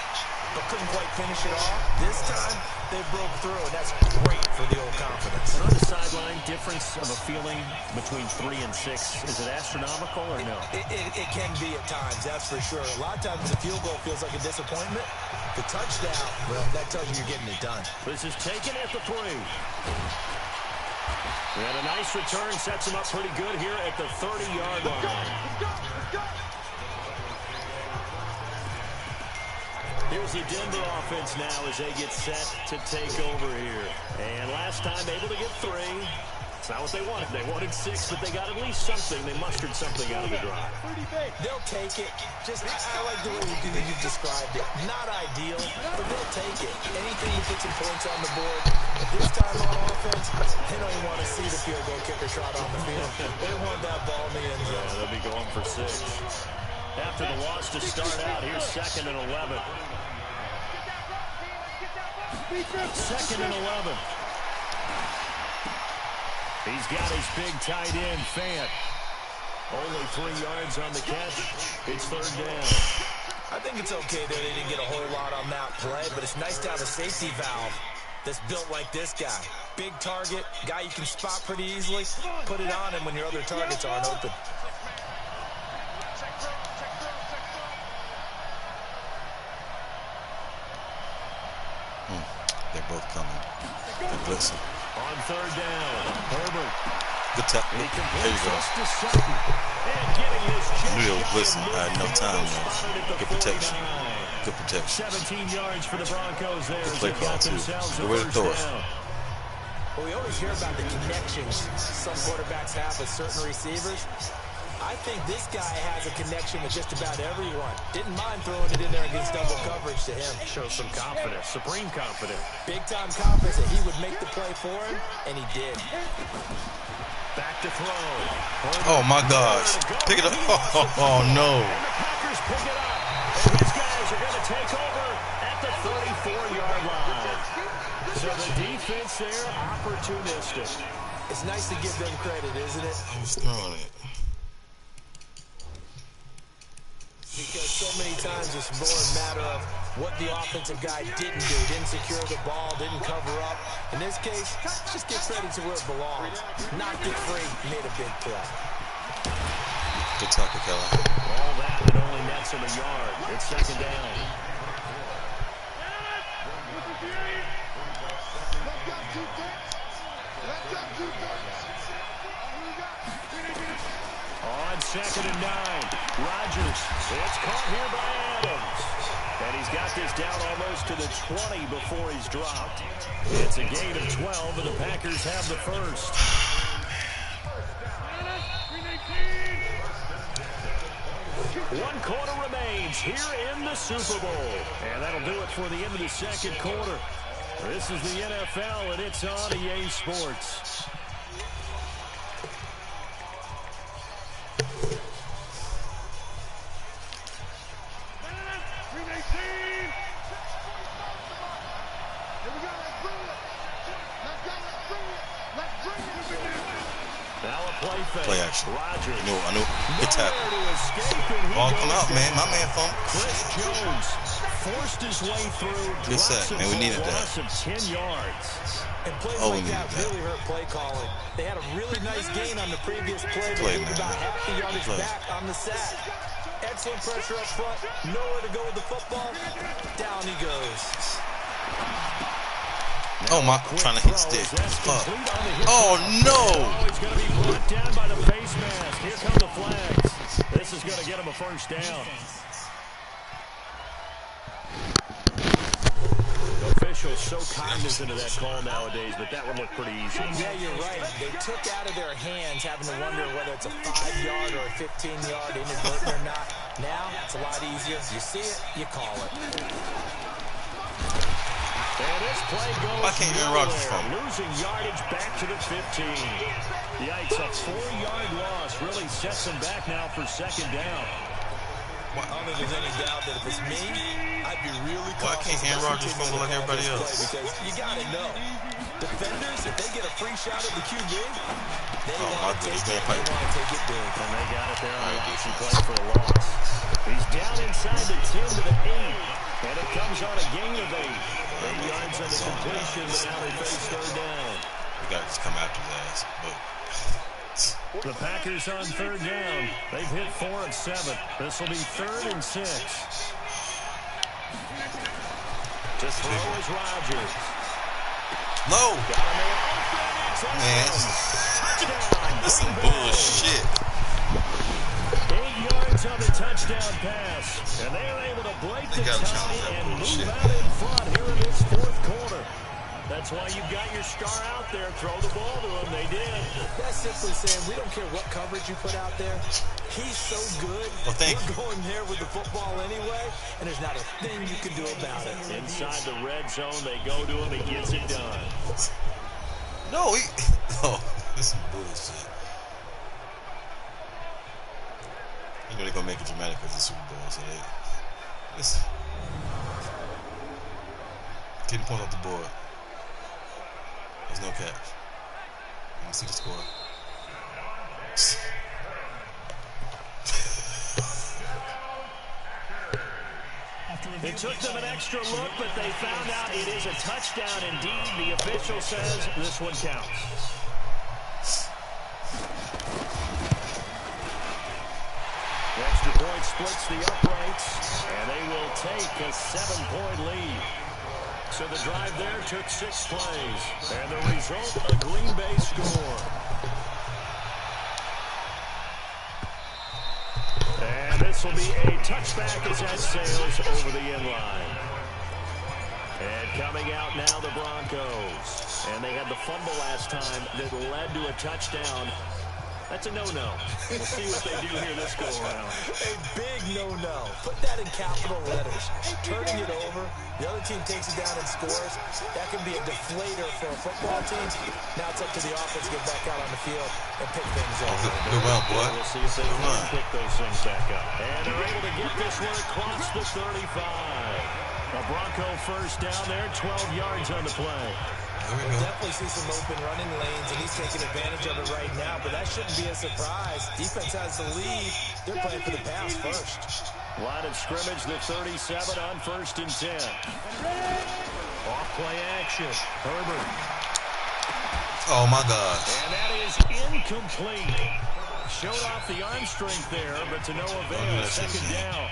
but couldn't quite finish it off. This time they broke through, and that's great for the old confidence. And on the sideline, difference of a feeling between 3 and 6, is it astronomical or no? It can be at times, that's for sure. A lot of times the field goal feels like a disappointment. The touchdown, well, that tells you you're getting it done. This is taken at the 3. And a nice return sets him up pretty good here at the 30-yard line. Let's go. Here's the Denver offense now as they get set to take over here. And last time able to get 3. It's not what they wanted. They wanted 6, but they got at least something. They mustered something out of the drive. They'll take it. Just, I like the way you've described it. Not ideal, but they'll take it. Anything to put some points on the board. This time on offense, they don't even want to see the field goal kicker shot on the field. They want that ball in the end zone. Yeah, they'll be going for 6. After the loss to start out, here's 2nd and 11. 2nd and 11. He's got his big tight end, Fant. Only 3 yards on the catch. It's 3rd down. I think it's okay that they didn't get a whole lot on that play, but it's nice to have a safety valve that's built like this guy. Big target, guy you can spot pretty easily. Put it on him when your other targets aren't open. They're both coming. They're blitzing. On 3rd down, Herbert. Good tackle. There you go. And getting his I knew they were blitzing. I had no time, though. Good protection. Good protection. 17 yards for the Broncos there. Good play call, too. Good way to throw it. Well, we always hear about the connections some quarterbacks have with certain receivers. I think this guy has a connection with just about everyone. Didn't mind throwing it in there against double coverage to him. Shows some confidence, supreme confidence. Big-time confidence that he would make the play for him, and he did. Back to throw. Oh, my gosh. Pick it up. Oh, no. And the Packers pick it up. And these guys are going to take over at the 34-yard line. So the defense there, opportunistic. It's nice to give them credit, isn't it? I was throwing it. Because so many times it's more a matter of what the offensive guy didn't do. Didn't secure the ball, didn't cover up. In this case, just give credit to where it belongs. Knocked it free, made a big play. Good tackle, Keller. All that, it only nets him a yard. It's 2nd down. On 2nd and 9, Rodgers. It's caught here by Adams. And he's got this down almost to the 20 before he's dropped. It's a gain of 12, and the Packers have the first. One quarter remains here in the Super Bowl. And that'll do it for the end of the 2nd quarter. This is the NFL, and it's on EA Sports. Play action. Rodgers. I knew. Good tackle. Ball come out, man. My man phone. Chris Jones forced his way through. Good sack, man. We needed that. Loss of 10 yards. And plays like that really hurt play calling. They had a really nice gain on the previous play. They moved about half the yardage back on the sack. Excellent pressure up front. Nowhere to go with the football. Down he goes. Oh my, I'm trying to hit stick. Oh no! He's going to be brought down by the face mask. Here come the flags. This is going to get him a first down. Officials so cognizant of that call nowadays, but that one looked pretty easy. Yeah, you're right. They took out of their hands having to wonder whether it's a 5-yard or a 15-yard inadvertent or not. Now, it's a lot easier. You see it, you call it. And this play goes Why can't Aaron Rodgers from? Losing yardage back to the 15. Yikes, a 4-yard loss really sets them back now for second down. I don't think there's any doubt that if it's me, I'd be really cautious. Why can't Aaron Rodgers fumble like everybody else? Because you got to know, defenders, if they get a free shot at the QB, they want to take it big. And they got it there on the option play for a loss. He's down inside the 10 to the 8. And it comes on a gain of 8. 8 yards on the completion, but now they face third down. We got to just come after his ass. But the Packers on third down. They've hit 4 of 7. This will be 3rd and 6. To throw is Rodgers. no! Man, this is some bullshit. 8 yards on the touchdown pass. And they are able to break the tie and move out in front here in this 4th quarter. That's why you've got your star out there. Throw the ball to him. They did. That's simply saying we don't care what coverage you put out there. He's so good. We're going there with the football anyway, and there's not a thing you can do about it. Inside the red zone, they go to him. He gets it done. No, this is bullshit. You know they're going to make it dramatic because it's the Super Bowl, so listen. Getting points off the board. There's no catch. Let me see the score. It took them an extra look, but they found out it is a touchdown indeed. The official says this one counts. The extra point splits the uprights, and they will take a 7-point lead. So the drive there took 6 plays, and the result, a Green Bay score. And this will be a touchback as that sails over the end line. And coming out now, the Broncos. And they had the fumble last time that led to a touchdown. That's a no-no. We'll see what they do here this go-around. A big no-no. Put that in capital letters. Turning it over, the other team takes it down and scores. That can be a deflator for a football team. Now it's up to the offense to get back out on the field and pick things up. Good run, boy. We'll see if they can pick those things back up. And they're able to get this one across the 35. A Bronco first down there, 12 yards on the play. We'll definitely see some open running lanes, and he's taking advantage of it right now, but that shouldn't be a surprise. Defense has the lead. They're playing for the pass first. Line of scrimmage, the 37 on 1st and 10. Off play action. Herbert. Oh, my gosh. And that is incomplete. Showed off the arm strength there, but to no avail. Second down.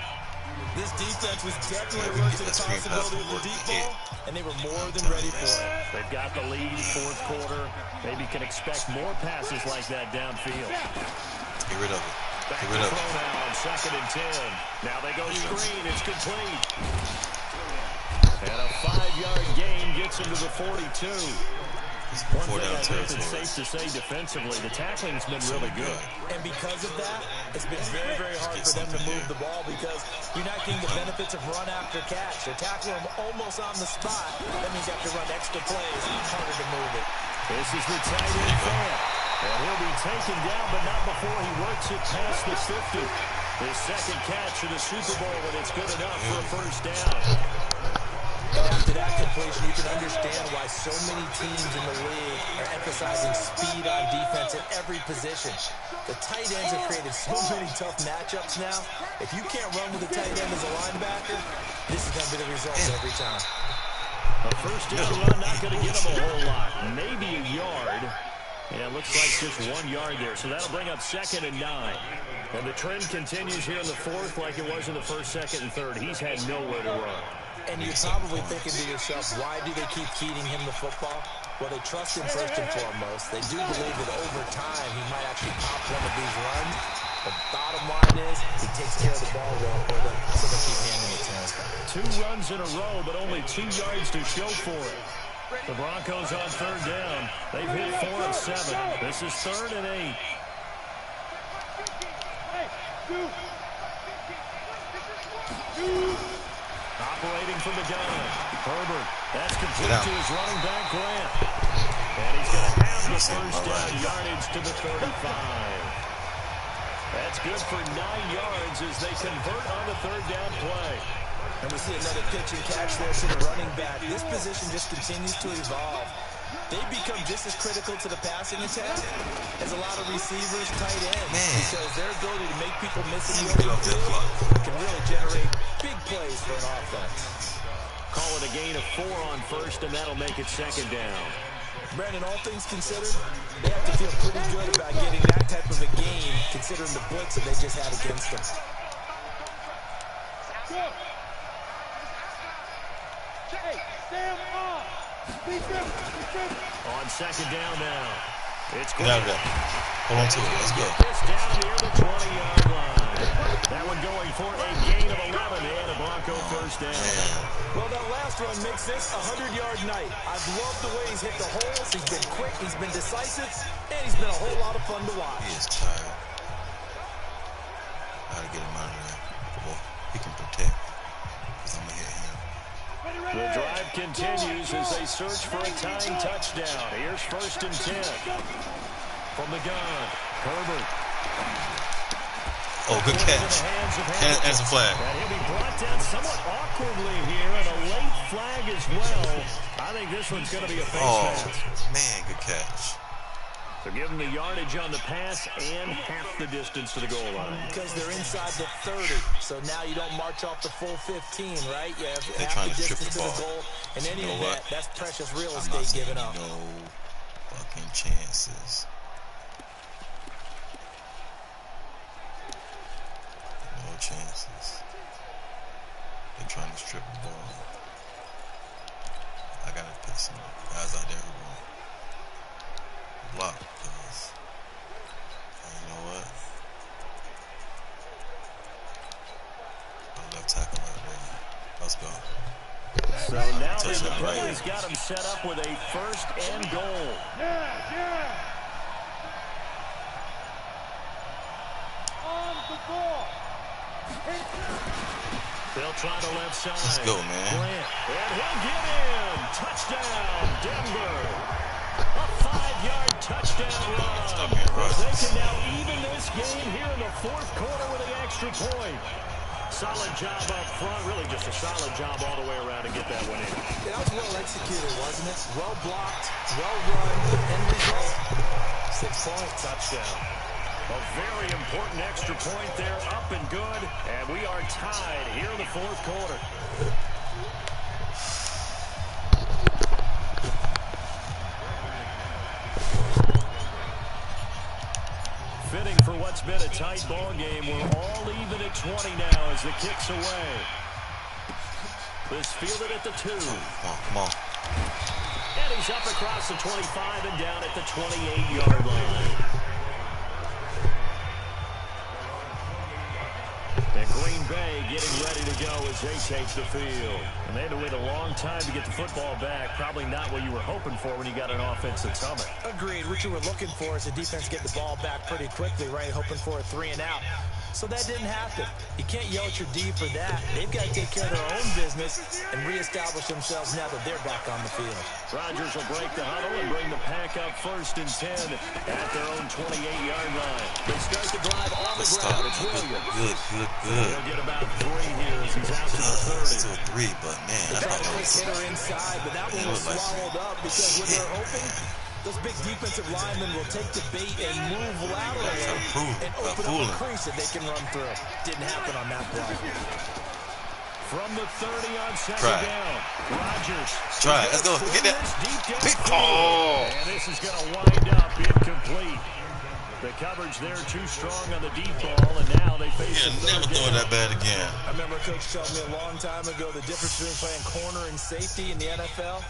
This defense was definitely alert to the possibility of the deep ball, and they were more than ready for it. They've got the lead, 4th quarter. Maybe can expect more passes like that downfield. Get rid of it. Back to throw now on 2nd and 10. Now they go screen. It's complete. And a 5-yard gain gets him to the 42. One thing I think it's safe to say defensively, the tackling's been really good. And because of that, it's been very, very hard for them to move the ball because you're not getting the benefits of run after catch. They're tackling them almost on the spot. That means you have to run extra plays. It's harder to move it. This is the tight end fan. And he'll be taken down, but not before he works it past the 50. His second catch of the Super Bowl, and it's good enough for a first down. And after that completion, you can understand why so many teams in the league are emphasizing speed on defense at every position. The tight ends have created so many tough matchups now. If you can't run with a tight end as a linebacker, this is going to be the result every time. A first down run, not going to get him a whole lot. Maybe a yard. Yeah, it looks like just 1 yard there. So that'll bring up 2nd and 9. And the trend continues here in the 4th like it was in the 1st, 2nd, and 3rd. He's had nowhere to run. And you're probably thinking to yourself, why do they keep feeding him the football? Well, they trust him first and foremost. They do believe that over time he might actually pop one of these runs. The bottom line is he takes care of the ball well for them, so they keep handing it to him. 2 runs in a row, but only 2 yards to show for it. The Broncos on 3rd down. They've hit 4 of 7. This is 3rd and 8. Operating from the gun. Herbert. That's complete to his running back, Grant. And he's going to have the first down yardage to the 35. That's good for 9 yards as they convert on the 3rd down play. And we see another pitch and catch there to the running back. This position just continues to evolve. They become just as critical to the passing attack as a lot of receivers, tight ends. Because their ability to make people miss in the open field can really generate big plays for an offense. Call it a gain of 4 on 1st, and that'll make it 2nd down. Brandon, all things considered, they have to feel pretty good about getting that type of a game, considering the blitz that they just had against them. On 2nd down now. It's Get out of there. Hold on to it. Let's go. This down near the 20-yard line. That one going for a gain of 11 and a Bronco first down. Well, that last run makes this a 100-yard night. I've loved the way he's hit the holes. He's been quick, he's been decisive, and he's been a whole lot of fun to watch. He is tired. Gotta get him out of there. Well, he can protect. Because I'm going to hit him. The drive continues as they search for a tying touchdown. Here's 1st and 10. From the gun, Herbert. Oh, good catch. And some flag. And he'll be brought down somewhat awkwardly here, and a late flag as well. I think this one's going to be a face mask. Man, good catch. So give them the yardage on the pass and half the distance to the goal line. Because they're inside the 30, so now you don't march off the full 15, right? You have They're half trying the to strip distance the to ball. the goal. In any event, that's precious real I'm not estate given taking up. no fucking chances. No chances. They're trying to strip the ball. I gotta put some guys out there who won't block, because you know what? The left tackle right there. Let's go. So now the player's got him set up with a 1st and goal. On the ball. They'll try the left side. Let's go, man. Grant. And he'll get in. Touchdown, Denver. A 5-yard touchdown run. They can now even this game here in the 4th quarter with an extra point. Solid job up front. Really just a solid job all the way around to get that one in. Yeah, that was well executed, wasn't it? Well blocked, well run, end result, 6 points. Touchdown. A very important extra point there, up and good. And we are tied here in the 4th quarter. Fitting for what's been a tight ball game. We're all even at 20 now as the kick's away. This fielded at the 2. Come on. And he's up across the 25 and down at the 28-yard line. And Green Bay getting ready to go as they take the field. And they had to wait a long time to get the football back. Probably not what you were hoping for when you got an offense that's humming. Agreed. What you were looking for is the defense get the ball back pretty quickly, right? Hoping for a 3 and out. So that didn't happen. You can't yell at your D for that. They've got to take care of their own business and reestablish themselves now that they're back on the field. Rodgers will break the huddle and bring the pack up 1st and 10 at their own 28-yard line. They start the drive on the ground. It's Williams. Good. He'll get about 3 here as he's out to the 30. Still 3, but man, that's not Quick going hitter inside, but that one was swallowed up because when they're open, those big defensive linemen will take the bait and move laterally and open up a crease that they can run through. Didn't happen on that play. From the 30 on 2nd down, Rodgers. Try it. Let's go. Get that. Big call. And this is going to wind up incomplete. The coverage there too strong on the deep ball, and now they face the never third throw down. that bad again. I remember Coach telling me a long time ago the difference between playing corner and safety in the NFL.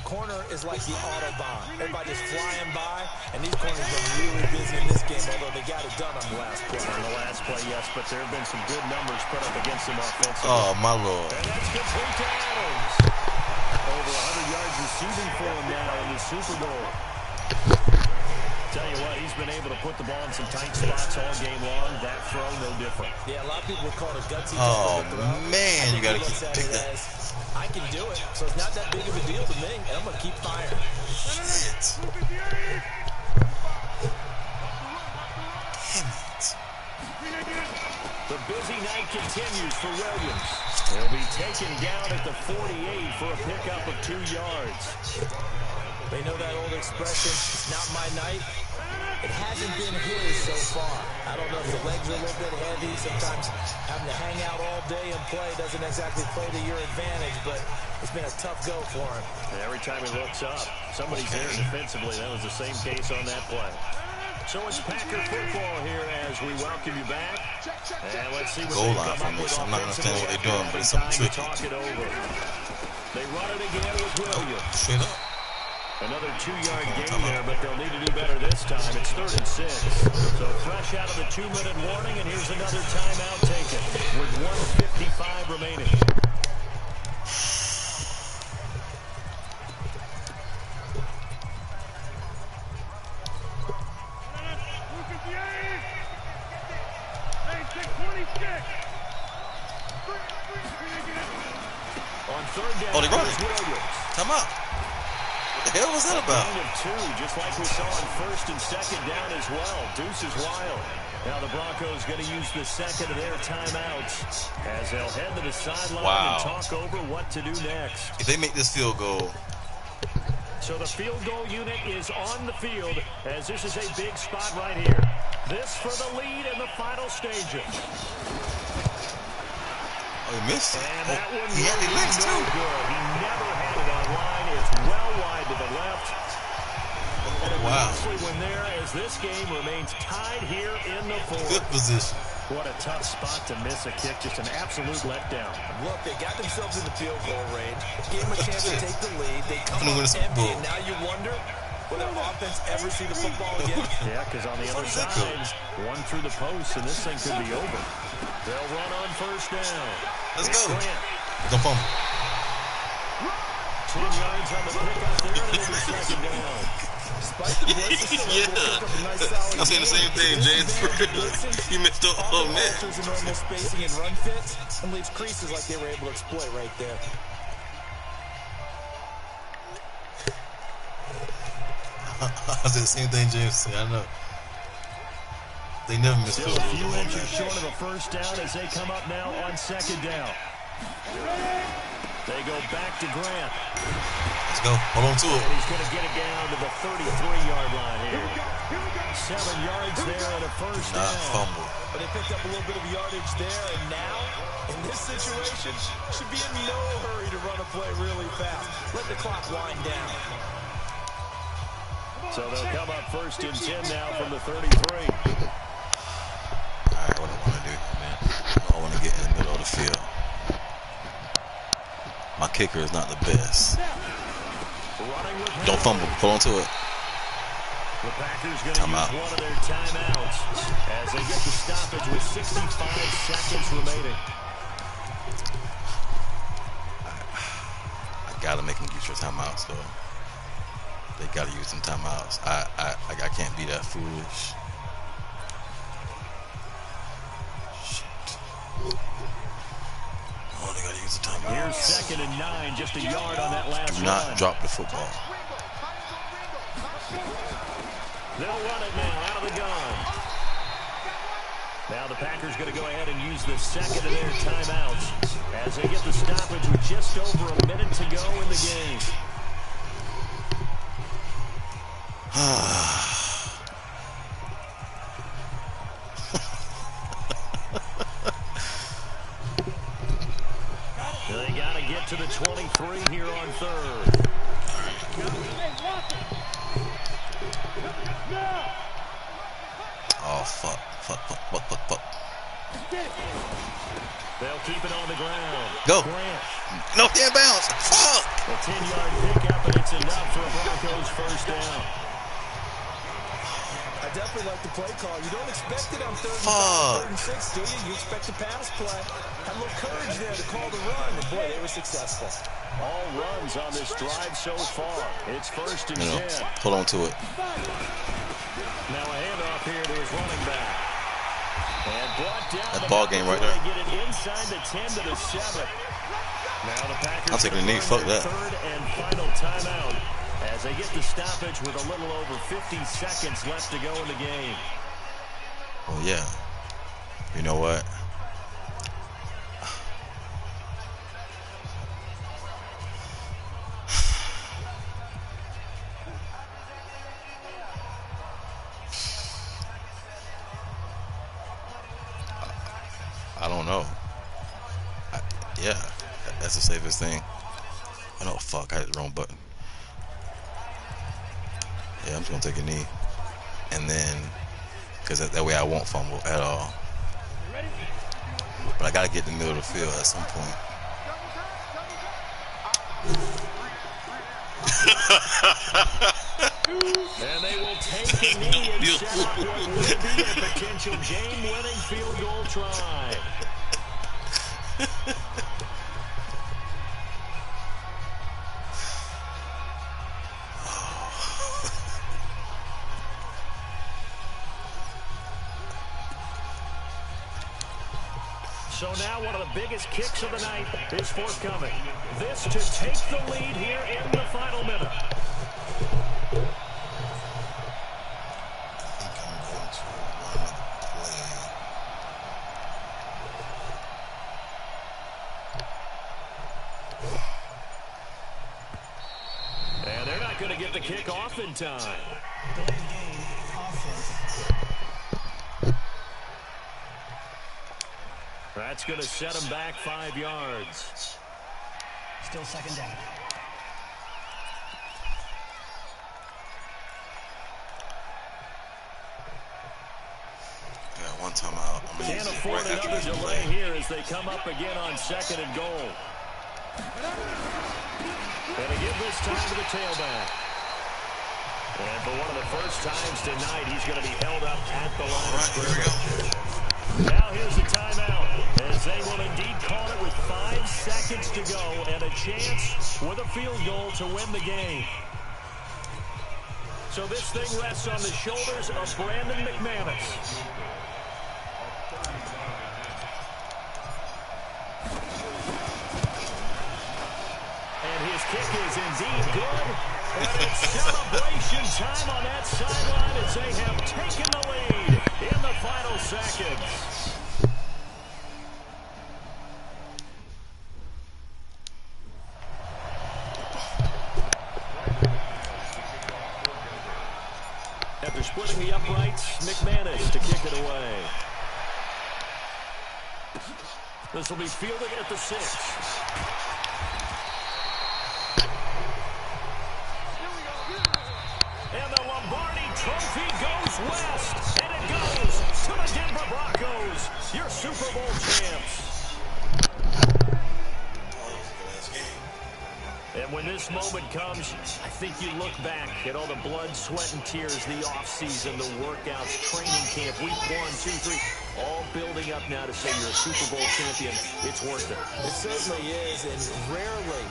Corner is like the Autobahn. Everybody just flying by, and these corners have been really busy in this game, although they got it done on the last play. On the last play, yes, but there have been some good numbers put up against them offensively. Oh, my Lord. And that's complete to Adams. Over 100 yards receiving for him now in the Super Bowl. Tell you what, he's been able to put the ball in some tight spots all game long. That throw, no different. Yeah, a lot of people would call it a gutsy Oh, throw. man, you got to Looks at pick it that. as, I can do it, so it's not that big of a deal to me, and I'm going to keep firing. The busy night continues for Williams. He'll be taken down at the 48 for a pickup of 2 yards. They know that old expression, it's not my night. It hasn't been his so far. I don't know if the legs are a little bit heavy. Sometimes having to hang out all day and play doesn't exactly play to your advantage, but it's been a tough go for him. And every time he looks up, somebody's there defensively. That was the same case on that play. So it's Packer football here as we welcome you back. And let's see what Goal they line come up with formation. I'm not understanding what they're doing, but it's time something to tricky. talk it over. They run it again with Williams. Straight up. Another 2-yard gain there, but they'll need to do better this time. It's 3rd and 6. So fresh out of the 2-minute warning, and here's another timeout taken with 1:55 remaining. On 3rd down, Oh, they run it. Williams. Time out. What the hell was that about? Gain of 2, just like we saw on 1st and 2nd down as well. Deuce is wild. Now the Broncos going to use the second of their timeouts as they'll head to the sideline and talk over what to do next. If they make this field goal. So the field goal unit is on the field as this is a big spot right here. This for the lead in the final stages. Oh, he missed it. And that one He had the legs no too. good. He never had it on line. It's well wide to the left. And a Wow. costly one there as this game remains tied here in the 4th. Good position. What a tough spot to miss a kick. Just an absolute letdown. Look, they got themselves in the field goal range, gave them a chance to take the lead. They come Gonna win up the Super empty, Bowl. and now you wonder, will their offense ever see the football again? Yeah, because on the other does that side, one through the post, and this thing could be over. They'll run on 1st down. Let's It's go. Grant. Don't fumble. 10 yards on the pickup there, and it'll be 2nd down. Despite the blitz, they still able to pick up a nice solid I'm saying the same thing, James. He messed up. Oh, man. alters the normal spacing and run fits and leaves creases like they were able to exploit right there. I said the same thing James said. I know. They never miss Still field a goals. few inches short of a 1st down as they come up now on 2nd down. They go back to Grant. Let's go. Hold on to it. And he's going to get it down to the 33-yard line here. 7 yards there and a 1st Not down. fumble. But they picked up a little bit of yardage there, and now, in this situation, should be in no hurry to run a play really fast. Let the clock wind down. So they'll come up 1st and 10 now from the 33. All right, what I want to do, man. I want to get in the middle of the field. My kicker is not the best. Don't fumble. Hold on to it. The Packers going to use Timeout. one of their timeouts as they get the stoppage with 65 seconds remaining. I gotta make them use your timeouts, though. They gotta use some timeouts. I can't be that foolish. Shit. Oh, they gotta use the Here's timeouts. 2nd and 9, just a yard on that last Do not run. drop the football. They'll run it now out of the gun. Now the Packers going to go ahead and use the second of their timeouts as they get the stoppage with just over a minute to go in the game. They got to get to the 23 here on 3rd. fuck. They'll keep it on the ground. Go. Grant. No damn bounce. Fuck. A 10-yard pickup, and it's enough for a Broncos first down. I definitely like the play call. You don't expect it on 3rd and 6, do you? You expect a pass play. Had a little courage there to call the run, and boy, they were successful. All runs on this drive so far. It's 1st and 10. Hold on to it. Now a handoff here to his running back. And brought down that ball game right there. Get it inside the 10 to the 7. Now the Packers I'm taking a knee. Fuck that. 3rd and final timeout as they get the stoppage with a little over 50 seconds left to go in the game. Well, yeah. You know what? I don't know. Yeah, that's the safest thing. Oh, no, fuck, I hit the wrong button. Yeah, I'm just going to take a knee. And then, because that way I won't fumble at all. But I got to get in the middle of the field at some point. And they will take the knee and set up what would be a potential game-winning field goal try. So now one of the biggest kicks of the night is forthcoming. This to take the lead here in the final minute. And they're not going to get the kick off in time. That's going to set him back 5 yards. Still 2nd down. Yeah, one time out. Can't afford another delay here as they come up again on 2nd and goal. Going to give this time to the tailback. And for one of the first times tonight, he's going to be held up at the line of scrimmage. Now here's the timeout, as they will indeed call it with 5 seconds to go and a chance with a field goal to win the game. So this thing rests on the shoulders of Brandon McManus. And his kick is indeed good. And it's celebration time on that sideline as they have taken the lead in the final seconds. After splitting the uprights, McManus to kick it away. This will be fielded at the 6. And the Lombardi Trophy goes west, and it goes to the Denver Broncos, your Super Bowl champs. And when this moment comes, I think you look back at all the blood, sweat, and tears, the offseason, the workouts, training camp, week 1, 2, 3, all building up now to say you're a Super Bowl champion. It's worth it. It certainly is, and rarely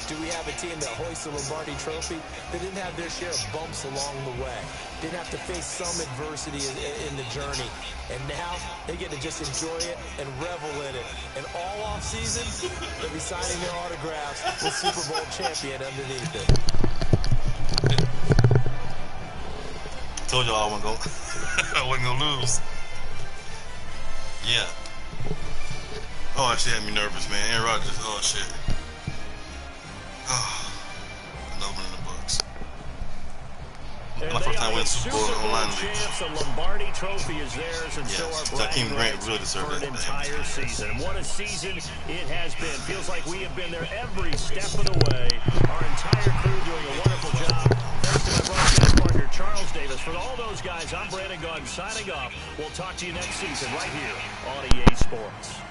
do we have a team that hoists the Lombardi Trophy that didn't have their share of bumps along the way, didn't have to face some adversity in the journey, and now they get to just enjoy it and revel in it. And all offseason, they'll be signing their autographs with Super Bowl champion underneath it. I told y'all I wasn't gonna lose. Yeah. Oh, that shit had me nervous, man. Aaron Rodgers, oh shit. Nobody in the books. My first time winning Super Bowl in the online league. The Lombardi Trophy is theirs, and so are Jakeem Grant really deserved for an entire season. And what a season it has been. Feels like we have been there every step of the way. Our entire crew doing a wonderful job. Thanks to my broadcast partner, Charles Davis. For all those guys, I'm Brandon Gaudin signing off. We'll talk to you next season right here on EA Sports.